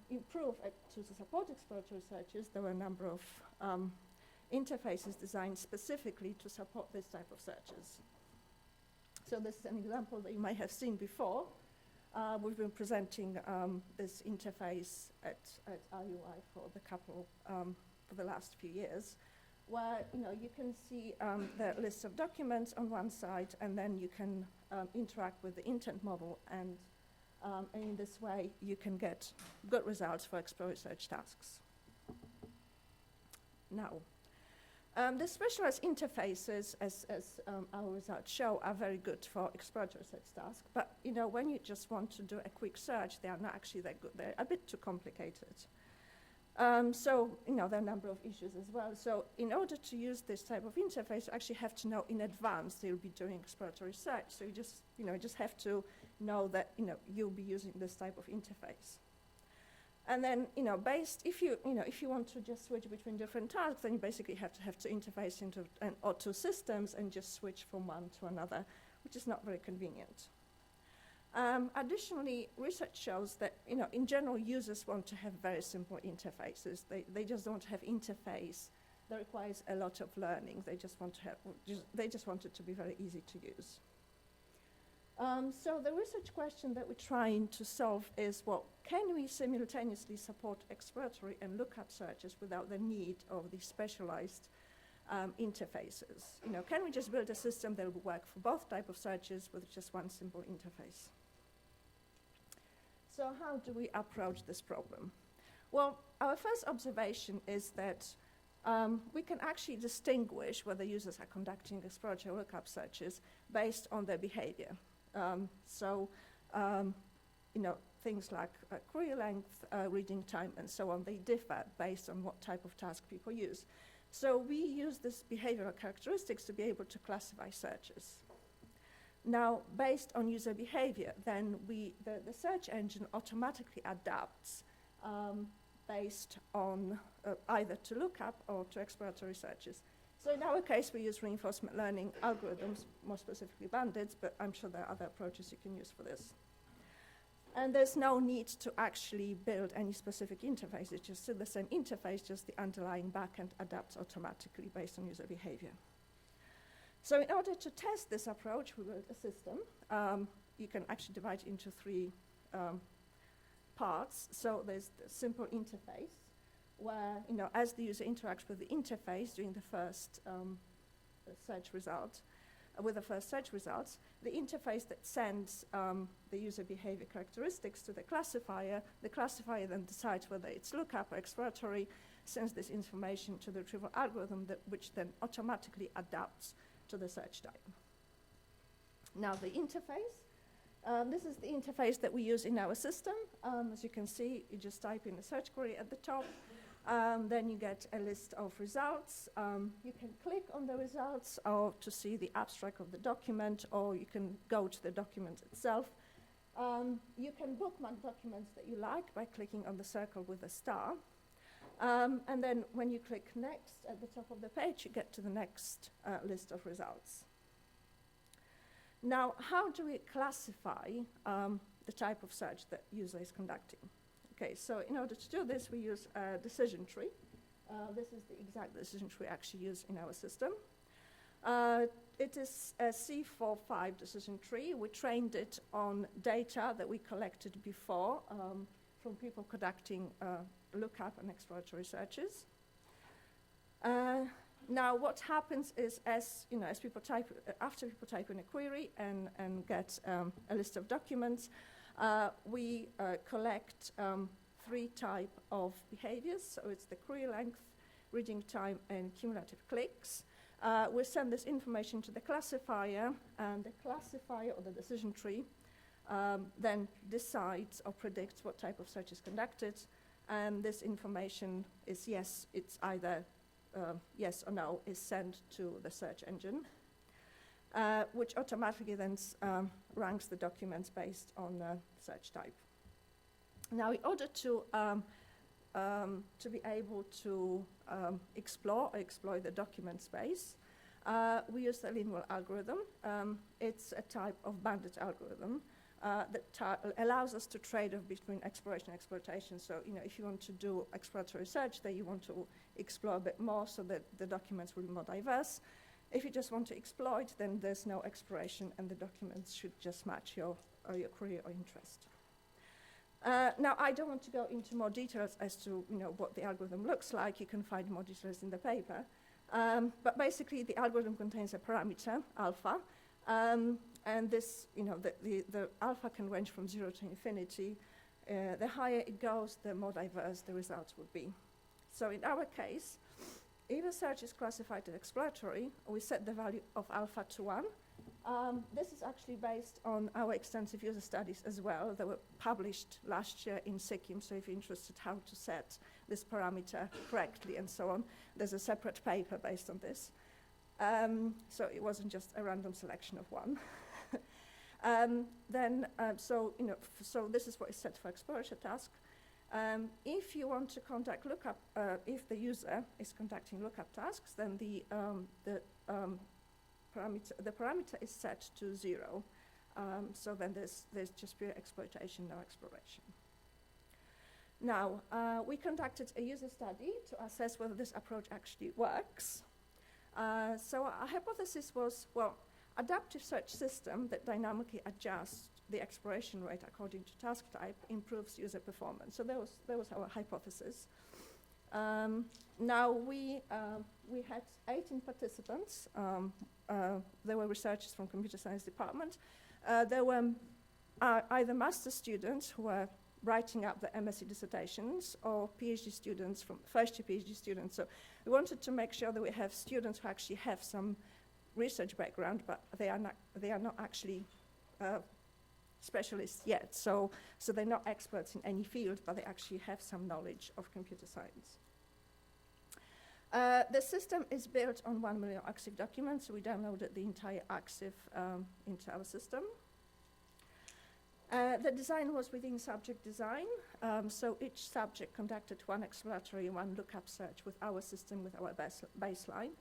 improve to support exploratory searches, there were a number of interfaces designed specifically to support this type of searches. So this is an example that you might have seen before. We've been presenting this interface at IUI for the last few years, where you can see the list of documents on one side, and then you can interact with the intent model, and in this way you can get good results for exploratory search tasks. Now, the specialized interfaces, as our results show, are very good for exploratory search tasks. But when you just want to do a quick search, they are not actually that good. They're a bit too complicated. So, there are a number of issues as well. So in order to use this type of interface, you actually have to know in advance that you'll be doing exploratory search. So you just have to know that, you'll be using this type of interface. And then, if you want to just switch between different tasks, then you basically have to interface into or two systems and just switch from one to another, which is not very convenient. Additionally, research shows that, in general, users want to have very simple interfaces. They just don't have interface that requires a lot of learning. They just want it to be very easy to use. So the research question that we're trying to solve is, well, can we simultaneously support exploratory and lookup searches without the need of these specialized interfaces? Can we just build a system that will work for both types of searches with just one simple interface? So how do we approach this problem? Well, our first observation is that we can actually distinguish whether users are conducting exploratory or lookup searches based on their behavior. Things like query length, reading time, and so on, they differ based on what type of task people use. So we use these behavioral characteristics to be able to classify searches. Now, based on user behavior, then the search engine automatically adapts based on either to lookup or to exploratory searches. So in our case, we use reinforcement learning algorithms, more specifically bandits, but I'm sure there are other approaches you can use for this. And there's no need to actually build any specific interface. It's just still the same interface, just the underlying backend adapts automatically based on user behavior. So in order to test this approach, we built a system. You can actually divide it into three parts. So there's the simple interface, where, as the user interacts with the interface during the first search result, with the first search results, the interface that sends the user behavior characteristics to the classifier then decides whether it's lookup or exploratory, sends this information to the retrieval algorithm, which then automatically adapts to the search type. Now the interface, this is the interface that we use in our system. As you can see, you just type in a search query at the top. Then you get a list of results. You can click on the results or to see the abstract of the document, or you can go to the document itself. You can bookmark documents that you like by clicking on the circle with a star. And then when you click next at the top of the page, you get to the next list of results. Now, how do we classify the type of search that user is conducting? Okay, so in order to do this, we use a decision tree. This is the exact decision tree we actually use in our system. It is a C45 decision tree. We trained it on data that we collected before from people conducting lookup and exploratory searches. Now, what happens is, as people type, after people type in a query and get a list of documents, we collect three types of behaviors. So it's the query length, reading time, and cumulative clicks. We send this information to the classifier, and the classifier, or the decision tree, then decides or predicts what type of search is conducted. And this information is it's either yes or no, is sent to the search engine, which automatically then ranks the documents based on the search type. Now, in order to be able to explore or exploit the document space, we use the linear algorithm. It's a type of bandit algorithm that allows us to trade off between exploration and exploitation. So, if you want to do exploratory search, then you want to explore a bit more so that the documents will be more diverse. If you just want to exploit, then there's no exploration, and the documents should just match your query or interest. Now, I don't want to go into more details as to what the algorithm looks like. You can find more details in the paper. But basically, the algorithm contains a parameter, alpha, and this, the alpha can range from 0 to infinity. The higher it goes, the more diverse the results would be. So in our case, if a search is classified as exploratory, we set the value of alpha to 1. This is actually based on our extensive user studies as well that were published last year in Sikkim. So if you're interested how to set this parameter correctly and so on, there's a separate paper based on this. So it wasn't just a random selection of one. So this is what is set for exploratory task. If you want to conduct lookup, if the user is conducting lookup tasks, then the parameter is set to 0. So then there's just pure exploitation, no exploration. Now, we conducted a user study to assess whether this approach actually works. So our hypothesis was, well, adaptive search system that dynamically adjusts the exploration rate according to task type improves user performance. So that was our hypothesis. Now we had 18 participants. There were researchers from computer science department. There were either master students who were writing up the MSc dissertations or PhD students from first-year PhD students. So we wanted to make sure that we have students who actually have some research background, but they are not actually specialists yet. So they're not experts in any field, but they actually have some knowledge of computer science. The system is built on 1 million AXIF documents, so we downloaded the entire AXIF into our system. The design was within subject design, so each subject conducted one exploratory and one lookup search with our system, with our baseline.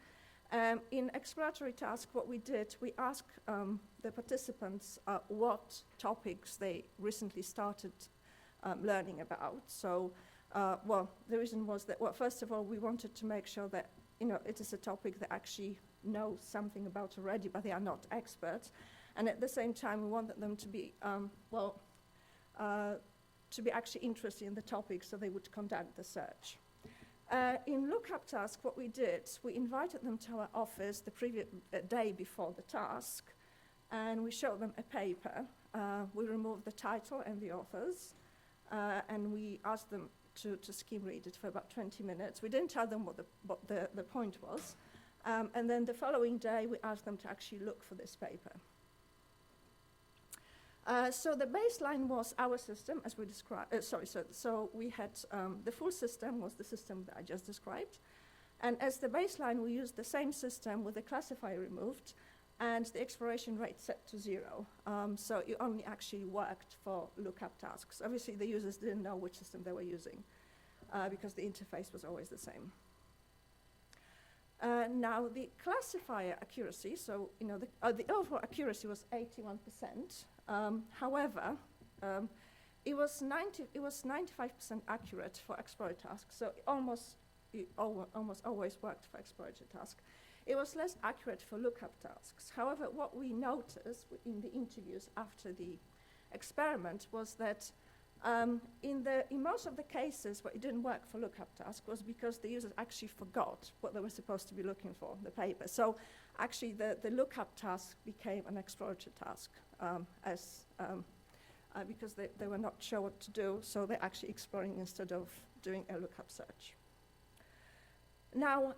In exploratory task, what we did, we asked the participants what topics they recently started learning about. So, well, the reason was that, well, first of all, we wanted to make sure that, it is a topic they actually know something about already, but they are not experts. And at the same time, we wanted them to be, to be actually interested in the topic, so they would conduct the search. In lookup task, what we did, we invited them to our office the previous day before the task, and we showed them a paper. We removed the title and the authors, and we asked them to skim read it for about 20 minutes. We didn't tell them what the point was, and then the following day, we asked them to actually look for this paper. So the baseline was our system, as we described. So we had the full system was the system that I just described, and as the baseline, we used the same system with the classifier removed, and the exploration rate set to 0. So it only actually worked for lookup tasks. Obviously, the users didn't know which system they were using because the interface was always the same. Now the classifier accuracy, so the overall accuracy was 81%. However, it was 95% accurate for exploratory tasks, so it almost always worked for exploratory tasks. It was less accurate for lookup tasks. However, what we noticed in the interviews after the experiment was that in most of the cases where it didn't work for lookup task was because the users actually forgot what they were supposed to be looking for, the paper. So actually the lookup task became an exploratory task because they were not sure what to do, so they're actually exploring instead of doing a lookup search. Now,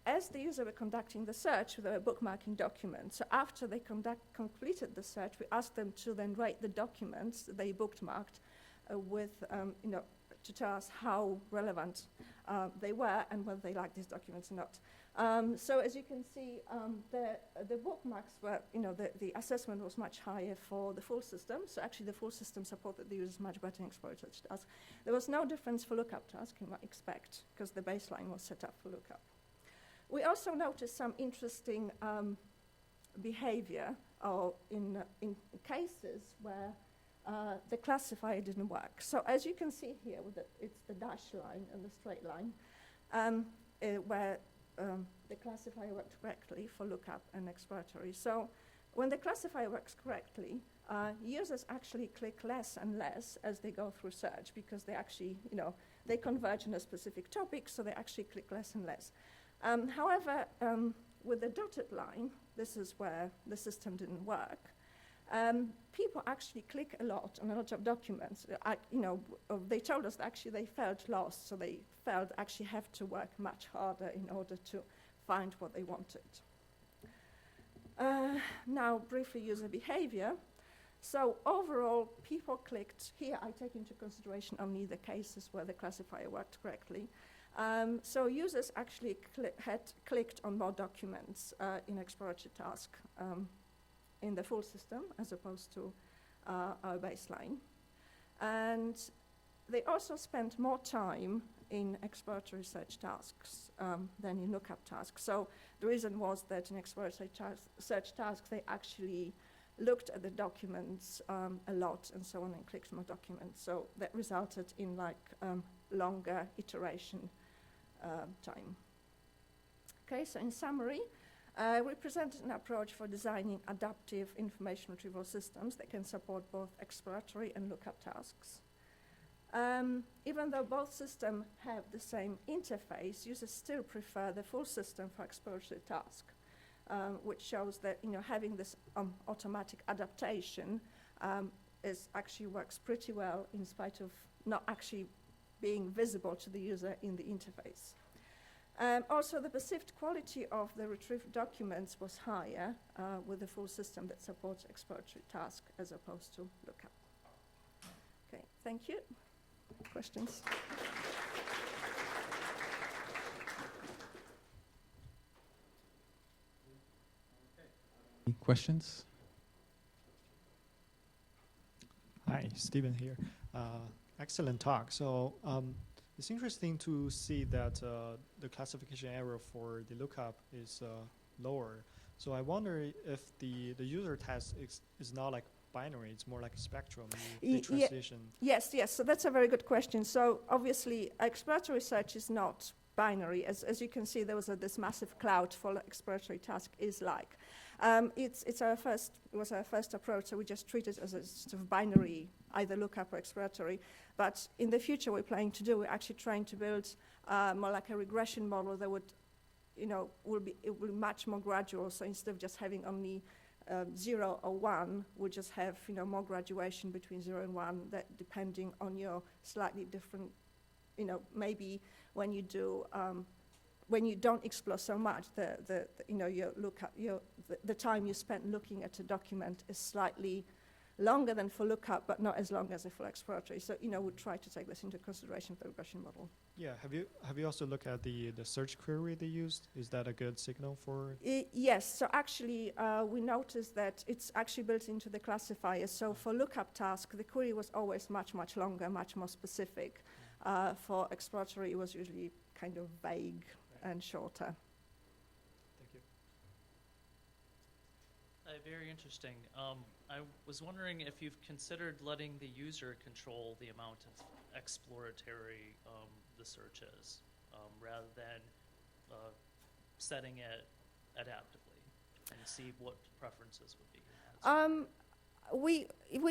as the user were conducting the search, they were bookmarking documents. So after they completed the search, we asked them to then rate the documents that they bookmarked to tell us how relevant they were and whether they liked these documents or not. So as you can see, the bookmarks were, the assessment was much higher for the full system. So actually the full system supported the users much better in exploratory tasks. There was no difference for lookup tasks, you might expect, because the baseline was set up for lookup. We also noticed some interesting behavior in cases where the classifier didn't work. So as you can see here, it's the dashed line and the straight line, where the classifier worked correctly for lookup and exploratory. So when the classifier works correctly, users actually click less and less as they go through search because they actually, they converge on a specific topic, so they actually click less and less. However, with the dotted line, this is where the system didn't work. People actually click a lot on a lot of documents. They told us that actually they felt lost, so they felt actually have to work much harder in order to find what they wanted. Now, briefly, user behavior. So overall, people clicked, here I take into consideration only the cases where the classifier worked correctly. So users actually had clicked on more documents in exploratory task in the full system as opposed to our baseline. And they also spent more time in exploratory search tasks than in lookup tasks. So the reason was that in exploratory search tasks, they actually looked at the documents a lot and so on and clicked more documents. So that resulted in longer iteration time. Okay, so in summary, we presented an approach for designing adaptive information retrieval systems that can support both exploratory and lookup tasks. Even though both systems have the same interface, users still prefer the full system for exploratory task, which shows that having this automatic adaptation actually works pretty well in spite of not actually being visible to the user in the interface. Also, the perceived quality of the retrieved documents was higher with the full system that supports exploratory task as opposed to lookup. Okay, thank you. Questions? Any questions? Hi, Stephen here. Excellent talk. So it's interesting to see that the classification error for the lookup is lower. So I wonder if the user test is not like binary, it's more like a spectrum, the transition. Yes, so that's a very good question. So obviously, exploratory search is not binary. As you can see, there was this massive cloud for exploratory task is like. It was our first approach, so we just treat it as a sort of binary, either lookup or exploratory. But in the future, we're planning to do, we're actually trying to build more like a regression model that would, it will be much more gradual. So instead of just having only 0 or 1, we'll just have, more graduation between 0 and 1, that depending on your slightly different, maybe when you do, when you don't explore so much, the time you spend looking at a document is slightly longer than for lookup, but not as long as for exploratory. So, we'll try to take this into consideration for the regression model. Yeah, have you also looked at the search query they used? Is that a good signal for? Yes, so actually we noticed that it's actually built into the classifier. So for lookup task, the query was always much, much longer, much more specific. For exploratory, it was usually kind of vague and shorter. Thank you. Very interesting. I was wondering if you've considered letting the user control the amount of exploratory the search is, rather than setting it adaptively, and see what preferences would be. We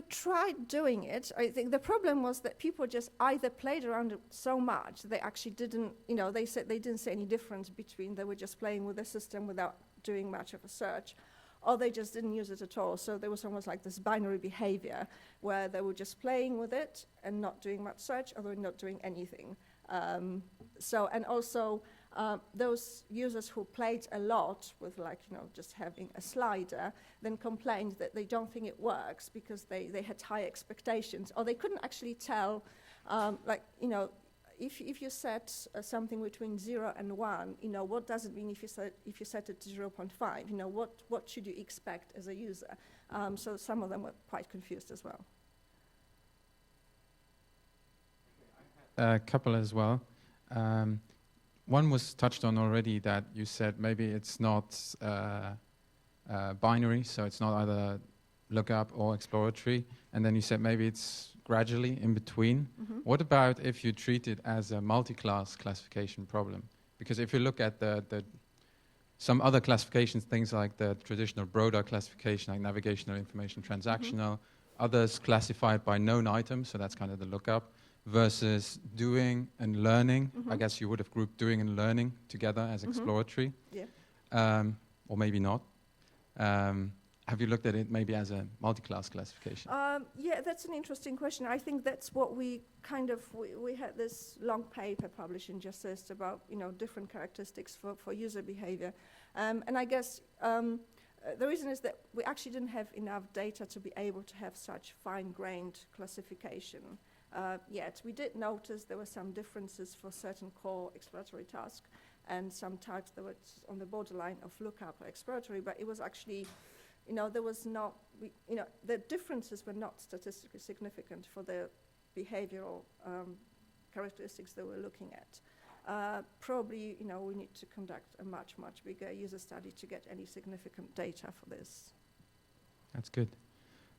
tried doing it. I think the problem was that people just either played around it so much they actually didn't, they said they didn't see any difference between they were just playing with the system without doing much of a search, or they just didn't use it at all. So there was almost like this binary behavior where they were just playing with it and not doing much search, or they were not doing anything. And also those users who played a lot with just having a slider then complained that they don't think it works because they had high expectations, or they couldn't actually tell, if you set something between 0 and 1, what does it mean if you set it to 0.5? What should you expect as a user? So some of them were quite confused as well. A couple as well. One was touched on already, that you said maybe it's not binary, so it's not either lookup or exploratory, and then you said maybe it's gradually in between. Mm-hmm. What about if you treat it as a multi-class classification problem? Because if you look at some other classifications, things like the traditional broader classification, like navigational, information, transactional, others classified by known items, so that's kind of the lookup, versus doing and learning. I guess you would have grouped doing and learning together as exploratory. Yeah. Or maybe not. Have you looked at it maybe as a multi-class classification? Yeah, that's an interesting question. I think that's what we we had this long paper published in JustCert about different characteristics for user behavior, and I guess the reason is that we actually didn't have enough data to be able to have such fine-grained classification yet. We did notice there were some differences for certain core exploratory tasks and some types that were on the borderline of lookup or exploratory, but it was actually, there was not, the differences were not statistically significant for the behavioral characteristics that we're looking at. Probably, we need to conduct a much, much bigger user study to get any significant data for this. That's good.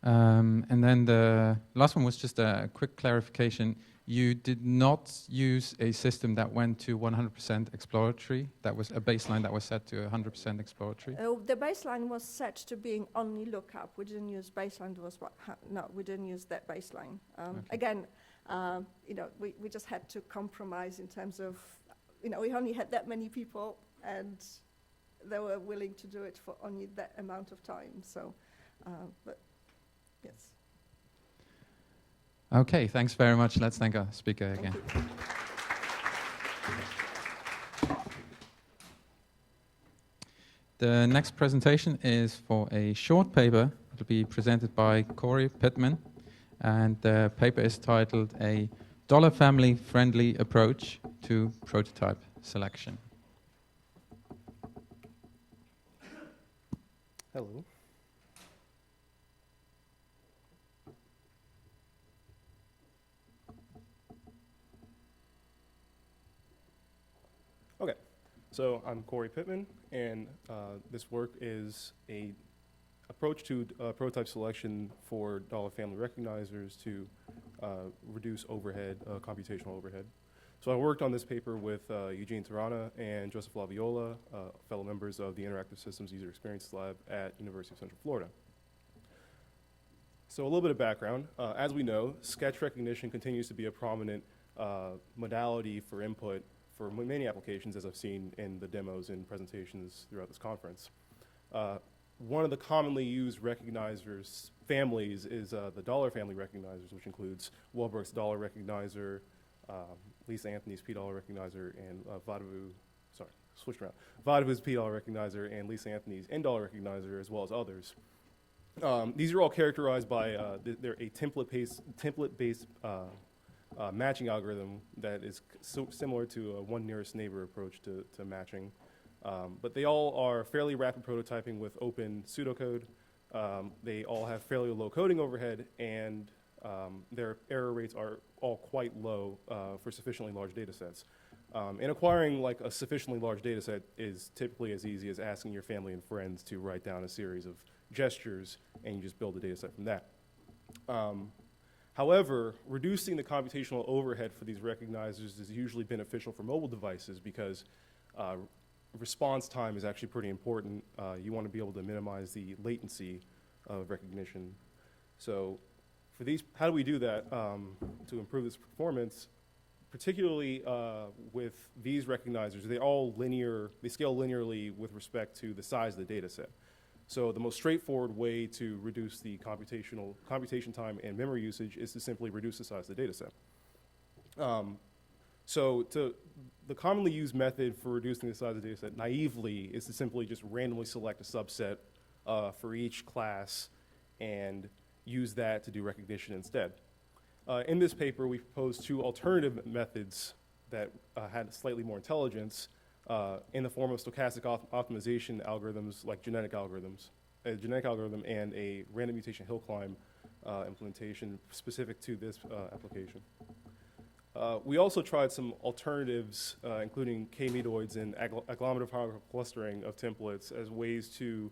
And then the last one was just a quick clarification. You did not use a system that went to 100% exploratory. That was a baseline that was set to 100% exploratory. The baseline was set to being only lookup. We didn't use baseline. No, we didn't use that baseline. Okay. Again, we just had to compromise in terms of, we only had that many people, and they were willing to do it for only that amount of time. So, but yes. Okay, thanks very much. Let's thank our speaker again. Thank you. The next presentation is for a short paper. It'll be presented by Corey Pittman, and the paper is titled "A Dollar Family Friendly Approach to Prototype Selection." Hello. Okay, so I'm Corey Pittman, and this work is a approach to prototype selection for dollar family recognizers to reduce overhead, computational overhead. So I worked on this paper with Eugene Tarana and Joseph Laviola, fellow members of the Interactive Systems User Experience Lab at University of Central Florida. So a little bit of background. As we know, sketch recognition continues to be a prominent modality for input for many applications, as I've seen in the demos and presentations throughout this conference. One of the commonly used recognizers families is the dollar family recognizers, which includes Walbrook's dollar recognizer, Lisa Anthony's P-dollar recognizer, and Vadevu's P-dollar recognizer, and Lisa Anthony's N-dollar recognizer, as well as others. These are all characterized by they're a template-based matching algorithm that is similar to a one nearest neighbor approach to matching. But they all are fairly rapid prototyping with open pseudocode. They all have fairly low coding overhead, and their error rates are all quite low for sufficiently large data sets. And acquiring like a sufficiently large data set is typically as easy as asking your family and friends to write down a series of gestures, and you just build a data set from that. However, reducing the computational overhead for these recognizers is usually beneficial for mobile devices because response time is actually pretty important. You want to be able to minimize the latency of recognition. So for these, how do we do that to improve this performance? Particularly with these recognizers, they scale linearly with respect to the size of the data set. So the most straightforward way to reduce the computation time and memory usage is to simply reduce the size of the data set. The commonly used method for reducing the size of the data set naively is to simply just randomly select a subset for each class and use that to do recognition instead. In this paper, we proposed two alternative methods that had slightly more intelligence in the form of stochastic optimization algorithms like genetic algorithms. A genetic algorithm and a random mutation hill climb implementation specific to this application. We also tried some alternatives, including k-medoids and agglomerative hierarchical clustering of templates as ways to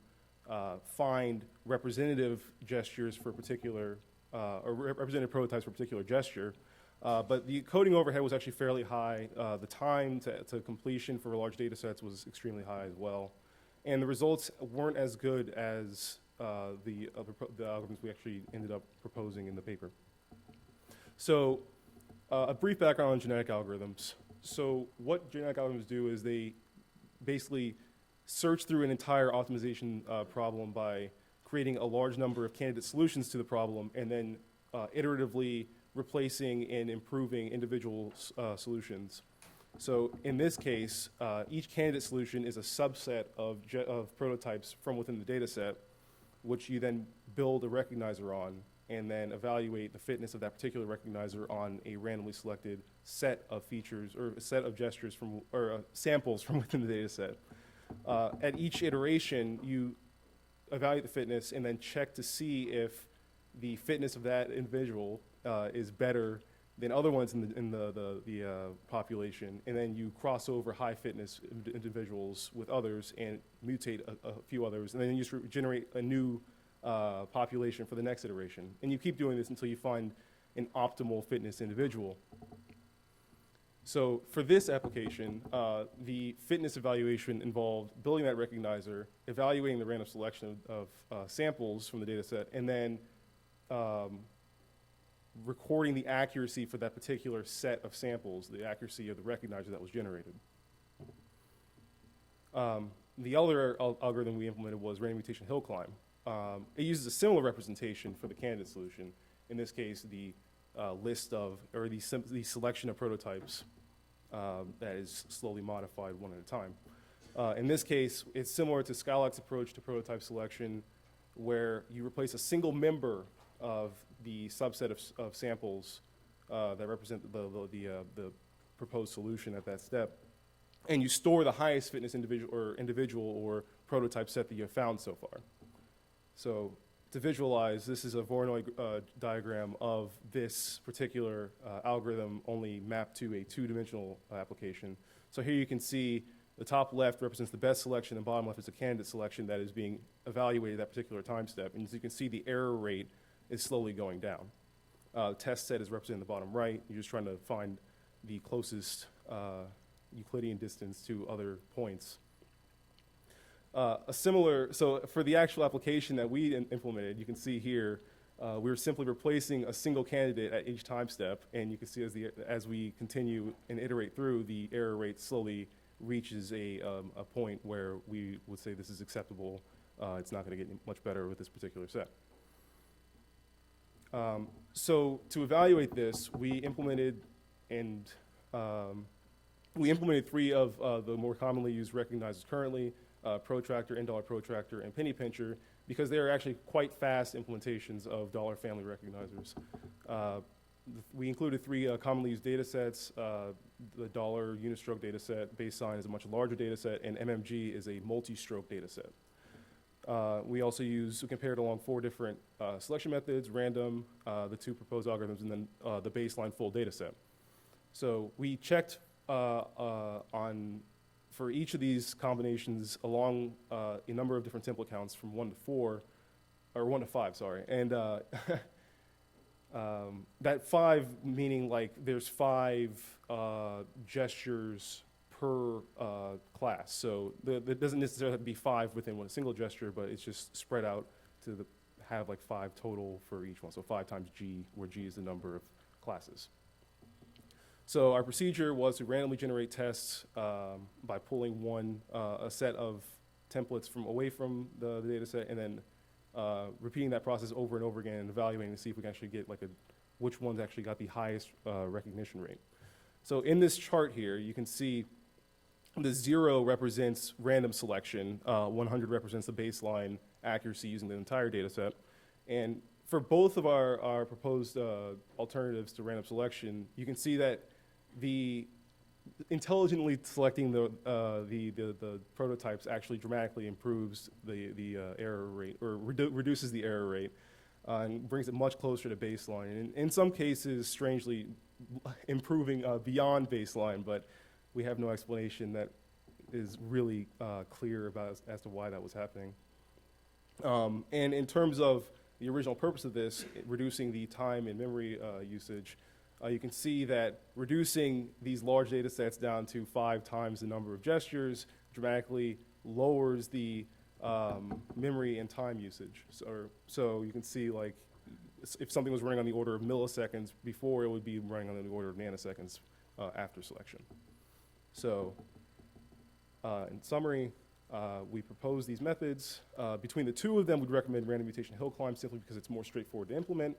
find representative gestures for a particular, or representative prototypes for a particular gesture. But the coding overhead was actually fairly high. The time to completion for large data sets was extremely high as well. And the results weren't as good as the algorithms we actually ended up proposing in the paper. So a brief background on genetic algorithms. So what genetic algorithms do is they basically search through an entire optimization problem by creating a large number of candidate solutions to the problem and then iteratively replacing and improving individual solutions. So in this case, each candidate solution is a subset of prototypes from within the data set, which you then build a recognizer on, and then evaluate the fitness of that particular recognizer on a randomly selected set of features or a set of gestures from, or samples from within the data set. At each iteration, you evaluate the fitness and then check to see if the fitness of that individual is better than other ones in the population, and then you cross over high fitness individuals with others and mutate a few others, and then you just generate a new population for the next iteration. And you keep doing this until you find an optimal fitness individual. So for this application, the fitness evaluation involved building that recognizer, evaluating the random selection of samples from the data set, and then recording the accuracy for that particular set of samples, the accuracy of the recognizer that was generated. The other algorithm we implemented was random mutation hill climb. It uses a similar representation for the candidate solution. In this case, the list of, or the selection of prototypes that is slowly modified one at a time. In this case, it's similar to Skylark's approach to prototype selection, where you replace a single member of the subset of samples that represent the proposed solution at that step, and you store the highest fitness individual or prototype set that you have found so far. So to visualize, this is a Voronoi diagram of this particular algorithm only mapped to a two-dimensional application. So here you can see the top left represents the best selection, and bottom left is a candidate selection that is being evaluated at that particular time step. And as you can see, the error rate is slowly going down. The test set is represented in the bottom right. You're just trying to find the closest Euclidean distance to other points. So for the actual application that we implemented, you can see here, we were simply replacing a single candidate at each time step, and you can see as we continue and iterate through, the error rate slowly reaches a point where we would say this is acceptable. It's not going to get much better with this particular set. So to evaluate this, we implemented three of the more commonly used recognizers currently: protractor, $N protractor, and penny pincher, because they are actually quite fast implementations of dollar family recognizers. We included three commonly used data sets. The dollar unistroke data set, baseline is a much larger data set, and MMG is a multi-stroke data set. We compared along four different selection methods: random, the two proposed algorithms, and then the baseline full data set. So we checked for each of these combinations along a number of different template counts from 1 to 5, sorry. And that 5 meaning like there's 5 gestures per class. So that doesn't necessarily have to be 5 within one single gesture, but it's just spread out to have like 5 total for each one. So 5 times G, where G is the number of classes. So our procedure was to randomly generate tests by pulling a set of templates away from the data set, and then repeating that process over and over again and evaluating to see if we can actually get which ones actually got the highest recognition rate. So in this chart here, you can see the 0 represents random selection, 100 represents the baseline accuracy using the entire data set. And for both of our proposed alternatives to random selection, you can see that the intelligently selecting the prototypes actually dramatically improves the error rate, or reduces the error rate, and brings it much closer to baseline. And in some cases, strangely, improving beyond baseline, but we have no explanation that is really clear as to why that was happening. And in terms of the original purpose of this, reducing the time and memory usage, you can see that reducing these large data sets down to 5 times the number of gestures dramatically lowers the memory and time usage. So you can see, like, if something was running on the order of milliseconds before, it would be running on the order of nanoseconds after selection. So in summary, we proposed these methods. Between the two of them, we'd recommend random mutation hill climb simply because it's more straightforward to implement.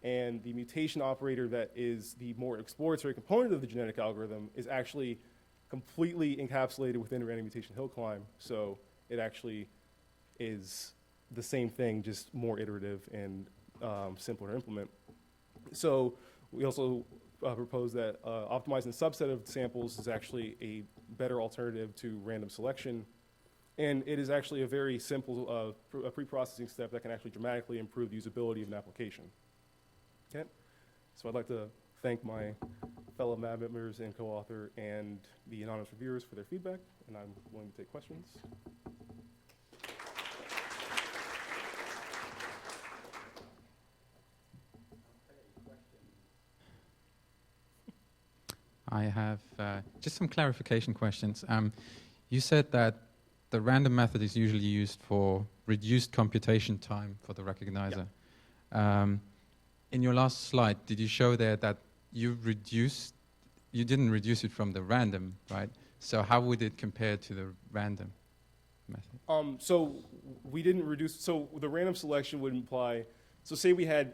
And the mutation operator that is the more exploratory component of the genetic algorithm is actually completely encapsulated within random mutation hill climb. So it actually is the same thing, just more iterative and simpler to implement. So we also propose that optimizing the subset of samples is actually a better alternative to random selection. And it is actually a very simple pre-processing step that can actually dramatically improve the usability of an application. Okay? So I'd like to thank my fellow lab members and co-author and the anonymous reviewers for their feedback, and I'm willing to take questions. I have just some clarification questions. You said that the random method is usually used for reduced computation time for the recognizer. In your last slide, did you show there that you didn't reduce it from the random, right? So how would it compare to the random method? So we didn't reduce, so the random selection would imply, so say we had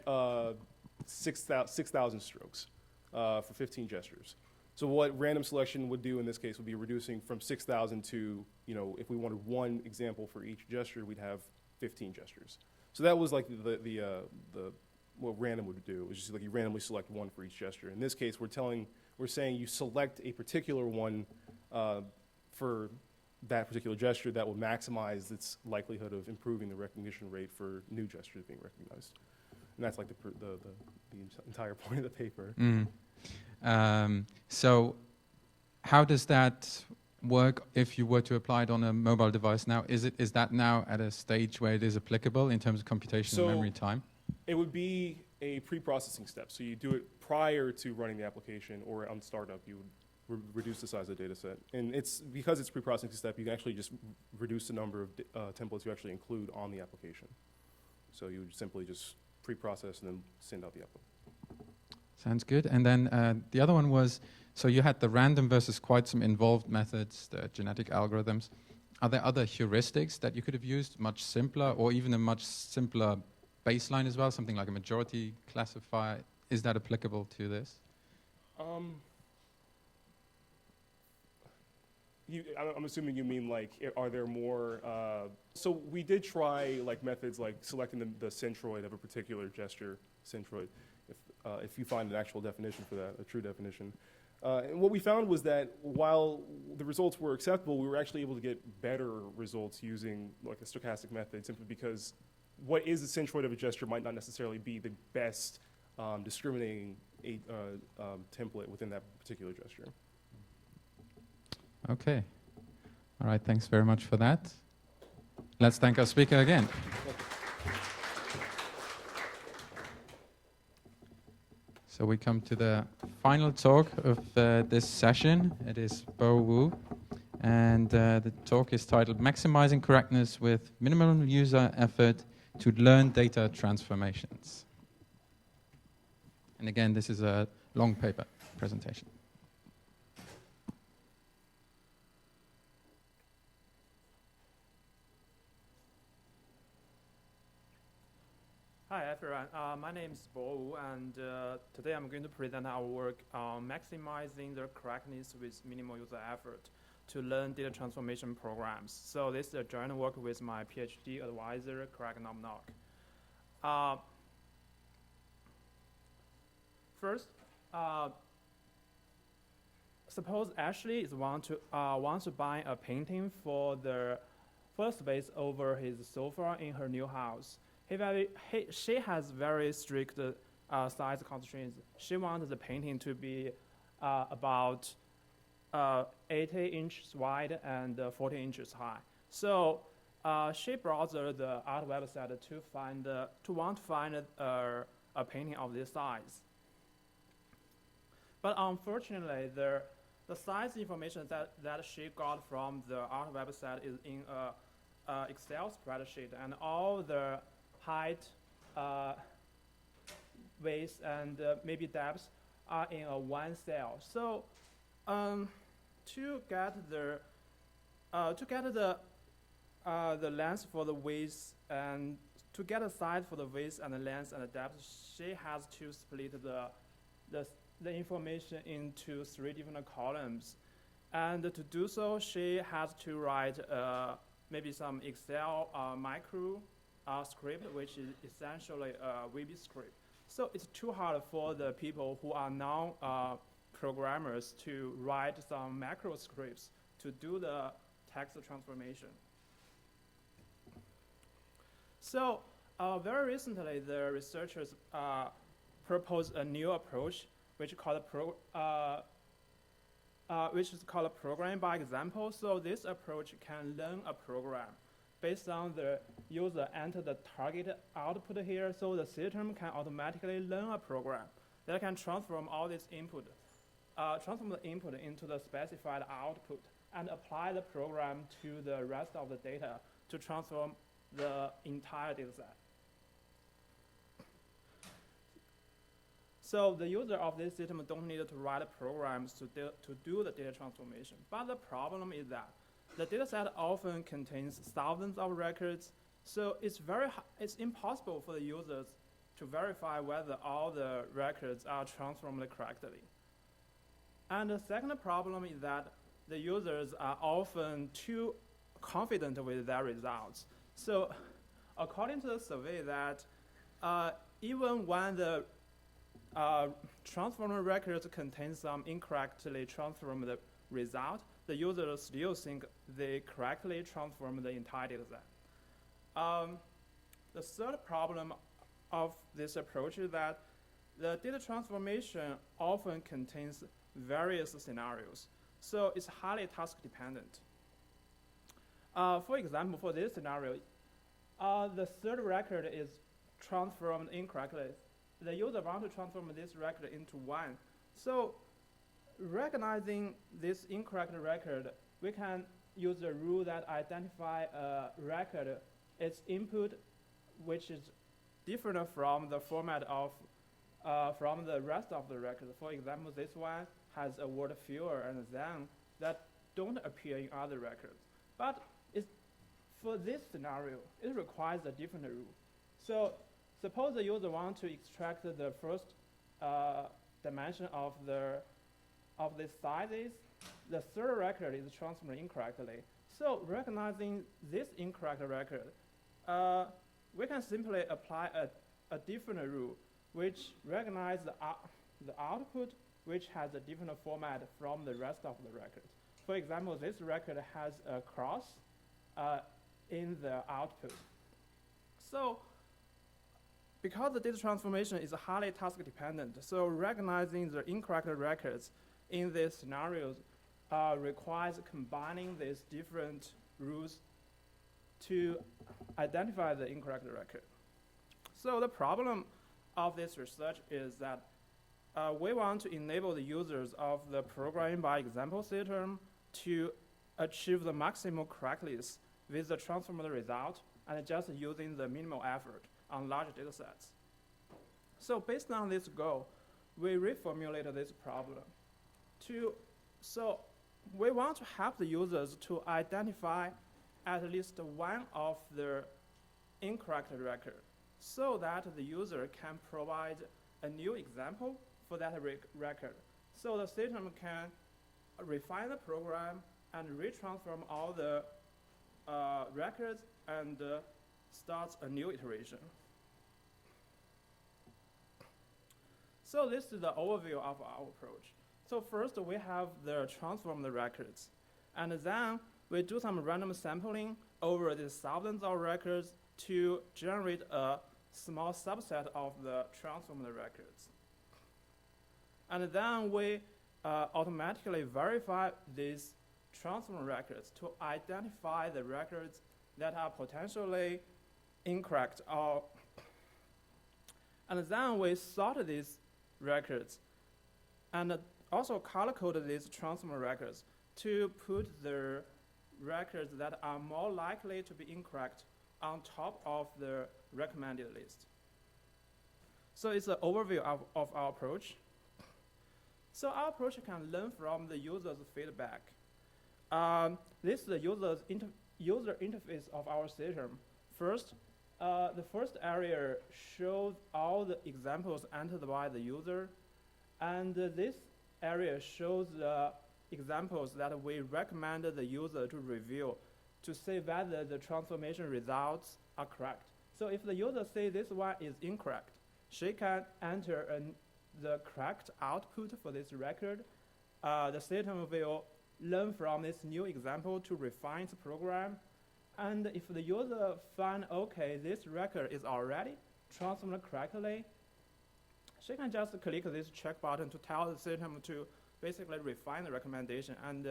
6,000 strokes for 15 gestures. So what random selection would do in this case would be reducing from 6,000 to, you know, if we wanted one example for each gesture, we'd have 15 gestures. So that was like what random would do. It was just like you randomly select one for each gesture. In this case, we're saying you select a particular one for that particular gesture that will maximize its likelihood of improving the recognition rate for new gestures being recognized. And that's like the entire point of the paper. So how does that work if you were to apply it on a mobile device now? Is that now at a stage where it is applicable in terms of computational memory time? It would be a pre-processing step. So you do it prior to running the application, or on startup, you would reduce the size of the data set. And because it's pre-processing step, you can actually just reduce the number of templates you actually include on the application. So you would simply just pre-process and then send out the output. Sounds good. And then the other one was, so you had the random versus quite some involved methods, the genetic algorithms. Are there other heuristics that you could have used, much simpler, or even a much simpler baseline as well, something like a majority classifier? Is that applicable to this? I'm assuming you mean like, are there more? So we did try like methods like selecting the centroid of a particular gesture, centroid, if you find an actual definition for that, a true definition. And what we found was that while the results were acceptable, we were actually able to get better results using like a stochastic method, simply because what is the centroid of a gesture might not necessarily be the best discriminating template within that particular gesture. Okay. All right, thanks very much for that. Let's thank our speaker again. So we come to the final talk of this session. It is Bo Wu, and the talk is titled Maximizing Correctness with Minimal User Effort to Learn Data Transformations. And again, this is a long paper presentation. Hi everyone, my name is Bo Wu, and today I'm going to present our work on maximizing the correctness with minimal user effort to learn data transformation programs. So this is a joint work with my PhD advisor, Craig Nomnock. First, suppose Ashley wants to buy a painting for the space over his sofa in her new house. She has very strict size constraints. She wants the painting to be about 80 inches wide and 40 inches high. So she browsed the art website to want to find a painting of this size. But unfortunately, the size information that she got from the art website is in a Excel spreadsheet, and all the height, width, and maybe depth are in a one cell. So to get the length for the width and to get a size for the width and the length and the depth, she has to split the information into 3 different columns. And to do so, she has to write maybe some Excel micro script, which is essentially a VB script. So it's too hard for the people who are non-programmers to write some macro scripts to do the text transformation. So very recently, the researchers proposed a new approach, which is called a program by example. So this approach can learn a program based on the user enter the target output here. So the system can automatically learn a program that can transform all this input, transform the input into the specified output, and apply the program to the rest of the data to transform the entire data set. So the user of this system don't need to write programs to do the data transformation. But the problem is that the data set often contains thousands of records, so it's impossible for the users to verify whether all the records are transformed correctly. And the second problem is that the users are often too confident with their results. So according to the survey that even when the transformed records contain some incorrectly transformed result, the users still think they correctly transform the entire data set. The third problem of this approach is that the data transformation often contains various scenarios, so it's highly task dependent. For example, for this scenario, the third record is transformed incorrectly. The user wants to transform this record into one. So recognizing this incorrect record, we can use a rule that identify a record, its input, which is different from the format of from the rest of the record. For example, this one has a word fewer and than that don't appear in other records. But for this scenario, it requires a different rule. So suppose the user wants to extract the first dimension of the sizes. The third record is transformed incorrectly. So recognizing this incorrect record, we can simply apply a different rule, which recognizes the output, which has a different format from the rest of the records. For example, this record has a cross in the output. So because the data transformation is highly task dependent, so recognizing the incorrect records in these scenarios requires combining these different rules to identify the incorrect record. So the problem of this research is that we want to enable the users of the programming by example system to achieve the maximal correctness with the transformed result and just using the minimal effort on large data sets. So based on this goal, we reformulated this problem. So we want to help the users to identify at least one of the incorrect record so that the user can provide a new example for that record. So the system can refine the program and retransform all the records and starts a new iteration. So this is the overview of our approach. So first we have the transformed records, and then we do some random sampling over the thousands of records to generate a small subset of the transformed records. And then we automatically verify these transformed records to identify the records that are potentially incorrect, and then we sort these records and also color code these transformed records to put the records that are more likely to be incorrect on top of the recommended list. So it's an overview of our approach. So our approach can learn from the user's feedback. This is the user interface of our system. First, the first area shows all the examples entered by the user, and this area shows the examples that we recommend the user to review to see whether the transformation results are correct. So if the user says this one is incorrect, she can enter the correct output for this record. The system will learn from this new example to refine its program. And if the user finds, okay, this record is already transformed correctly, she can just click this check button to tell the system to basically refine the recommendation and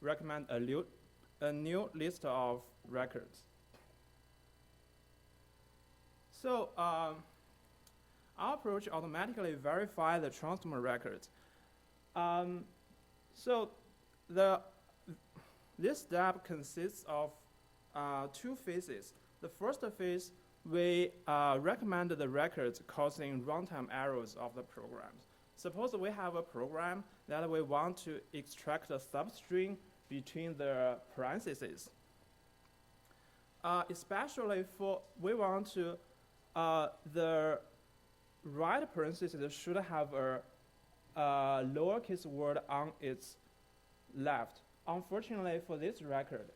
recommend a new list of records. So our approach automatically verifies the transformer records. This step consists of two phases. The first phase, we recommend the records causing runtime errors of the programs. Suppose we have a program that we want to extract a substring between the parentheses. Especially we want to, the right parenthesis should have a lowercase word on its left. Unfortunately for this record,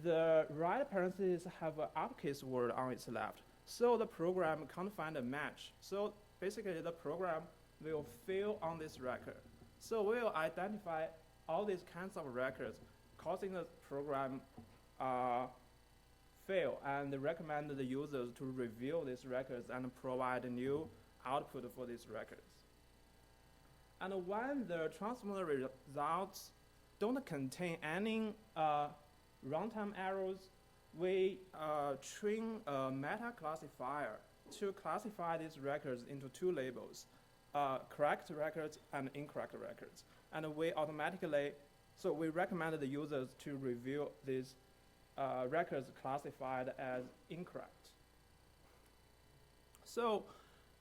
the right parenthesis have an uppercase word on its left. So the program can't find a match. So basically the program will fail on this record. So we'll identify all these kinds of records causing the program fail and recommend the users to review these records and provide a new output for these records. And when the transformer results don't contain any runtime errors, we train a meta classifier to classify these records into two labels, correct records and incorrect records. And we recommend the users to review these records classified as incorrect. So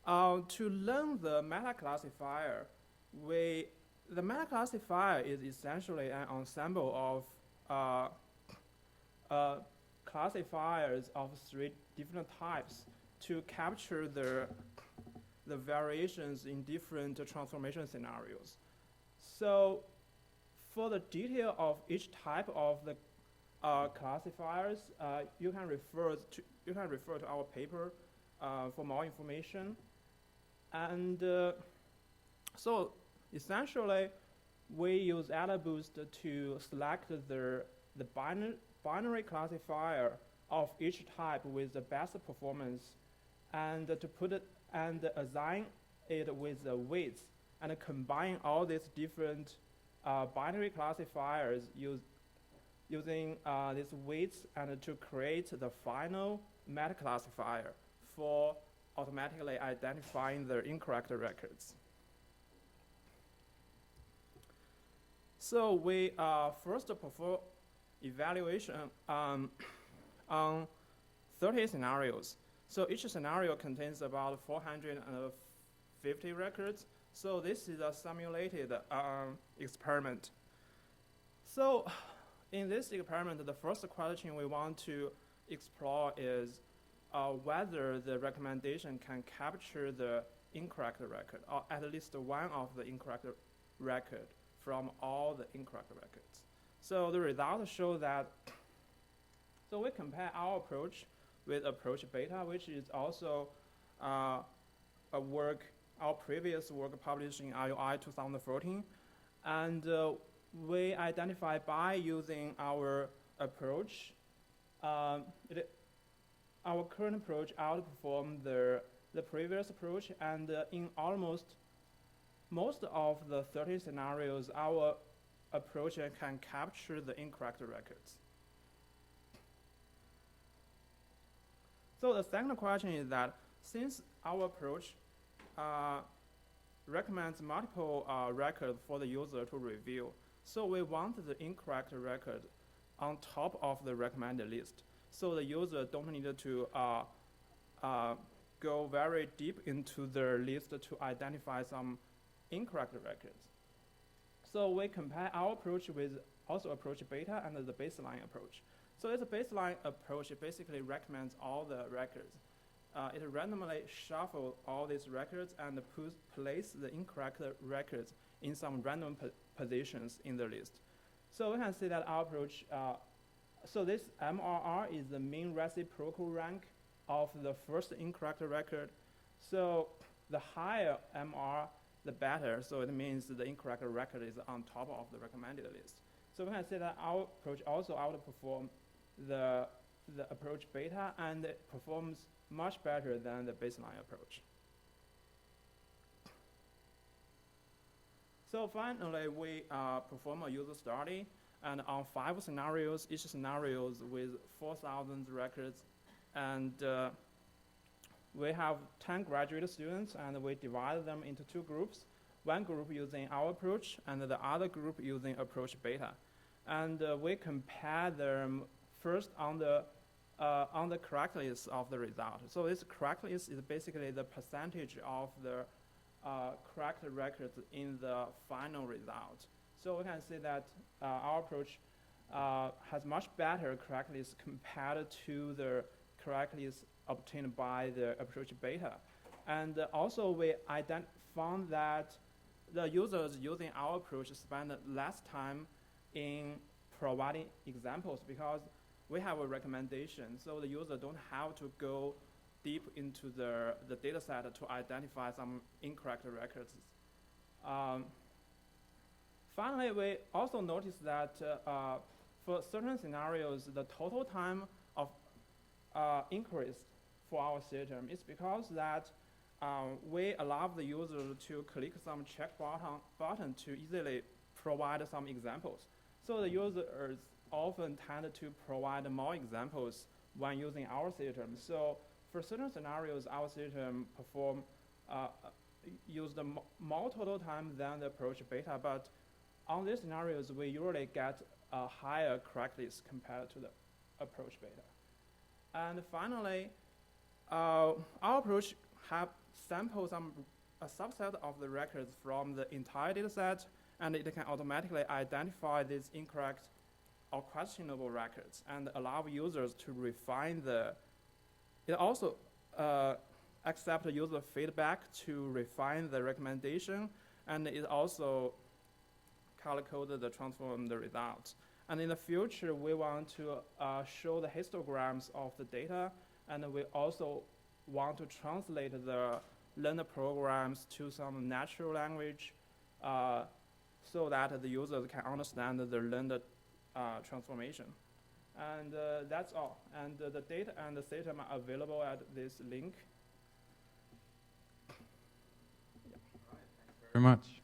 to learn the meta classifier, the meta classifier is essentially an ensemble of classifiers of 3 different types to capture the variations in different transformation scenarios. So for the detail of each type of the classifiers, you can refer to our paper for more information. And so essentially, we use AdaBoost to select the binary classifier of each type with the best performance, and to put it and assign it with the weights, and combine all these different binary classifiers using these weights, and to create the final meta classifier for automatically identifying the incorrect records. So we first perform evaluation on 30 scenarios. So each scenario contains about 450 records. So this is a simulated experiment. So in this experiment, the first question we want to explore is whether the recommendation can capture the incorrect record, or at least one of the incorrect record from all the incorrect records. So the results show that, so we compare our approach with approach beta, which is also our previous work published in IUI 2014. And we identify by using our approach, our current approach outperformed the previous approach, and in almost most of the 30 scenarios, our approach can capture the incorrect records. So the second question is that since our approach recommends multiple records for the user to review, so we want the incorrect record on top of the recommended list, so the user don't need to go very deep into their list to identify some incorrect records. So we compare our approach with also approach beta and the baseline approach. So this baseline approach basically recommends all the records it randomly shuffle all these records and place the incorrect records in some random positions in the list. So we can see that our approach, so this MRR is the mean reciprocal rank of the first incorrect record. So the higher MR, the better. So it means the incorrect record is on top of the recommended list. So we can say that our approach also outperforms the approach beta, and it performs much better than the baseline approach. So finally, we perform a user study, and on 5 scenarios, each scenario is with 4,000 records, and we have 10 graduate students, and we divide them into 2 groups. One group using our approach, and the other group using approach beta. And we compare them first on the correctness of the result. So this correctness is basically the percentage of the correct records in the final result. So we can see that our approach has much better correctness compared to the correctness obtained by the approach beta. And also we found that the users using our approach spend less time in providing examples because we have a recommendation, so the user don't have to go deep into the data set to identify some incorrect records. Finally, we also noticed that for certain scenarios, the total time of increase for our system is because that we allow the user to click some check button to easily provide some examples. So the users often tend to provide more examples when using our system. So for certain scenarios, our system use the more total time than the approach beta, but on these scenarios, we usually get a higher correctness compared to the approach beta. And finally, our approach have sampled a subset of the records from the entire data set, and it can automatically identify these incorrect or questionable records and allow users to refine it also accepts user feedback to refine the recommendation, and it also color-code the transform the results. And in the future, we want to show the histograms of the data, and we also want to translate the learner programs to some natural language so that the users can understand the learned transformation. And that's all. And the data and the system are available at this link. Very much.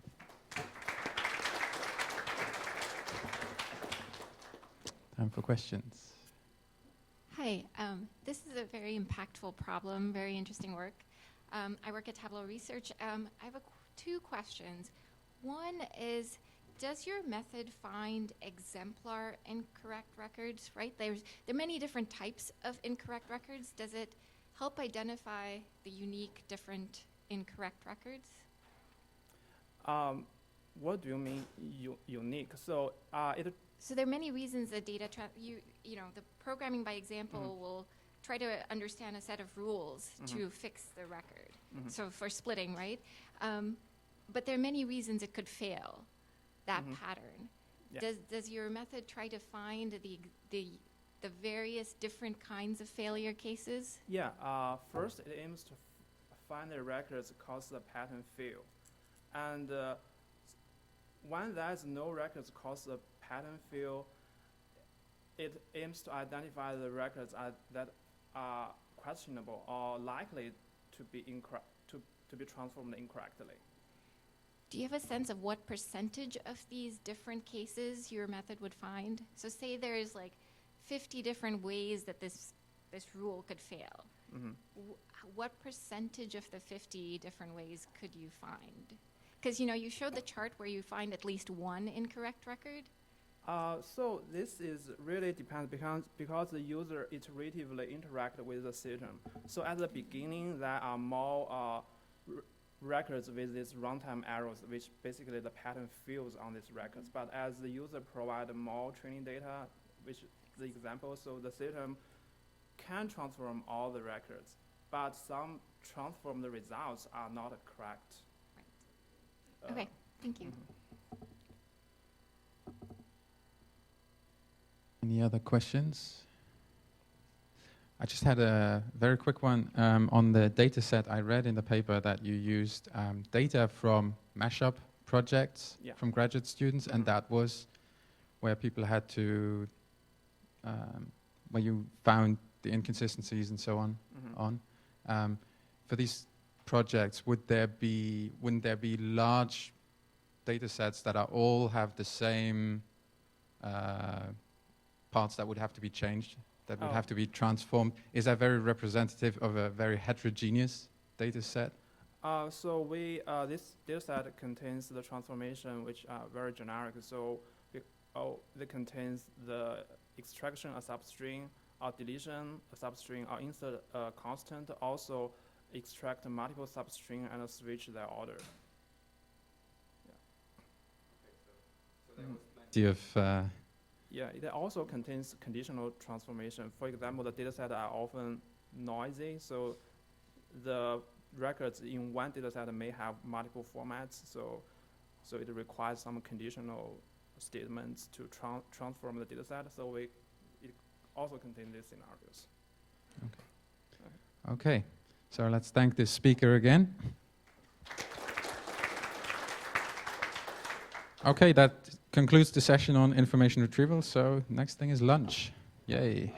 Time for questions. Hi, this is a very impactful problem, very interesting work. I work at Tableau Research. I have 2 questions. One is, does your method find exemplar incorrect records, right? There are many different types of incorrect records. Does it help identify the unique, different incorrect records? What do you mean unique? So So there are many reasons the data, the programming by example will try to understand a set of rules to fix the record. So for splitting, right? But there are many reasons it could fail, that pattern. Yeah. Does your method try to find the various different kinds of failure cases? Yeah, first it aims to find the records cause the pattern fail. And when there's no records cause the pattern fail, it aims to identify the records that are questionable or likely to be to be transformed incorrectly. Do you have a sense of what percentage of these different cases your method would find? So say there's like 50 different ways that this rule could fail. What percentage of the 50 different ways could you find? Because you showed the chart where you find at least one incorrect record. So this is really depends because the user iteratively interact with the system. So at the beginning, there are more records with these runtime errors, which basically the pattern fails on these records. But as the user provide more training data, which is the example, so the system can transform all the records. but some transformed results are not correct. Okay, thank you. Any other questions? I just had a very quick one on the data set. I read in the paper that you used data from mashup projects Yeah. from graduate students, and that was where people had to, where you found the inconsistencies and so on. For these projects, wouldn't there be large data sets that are all have the same parts that would have to be changed, that would have to be transformed? Is that very representative of a very heterogeneous data set? So this data set contains the transformation which are very generic. So it contains the extraction of substring, or deletion of substring, or insert a constant. Also extract multiple substring and switch their order. Yeah, it also contains conditional transformation. For example, the datasets are often noisy, so the records in one dataset may have multiple formats, so it requires some conditional statements to transform the dataset. So it also contains these scenarios. Okay, so let's thank this speaker again. Okay, that concludes the session on information retrieval. So next thing is lunch. Yay.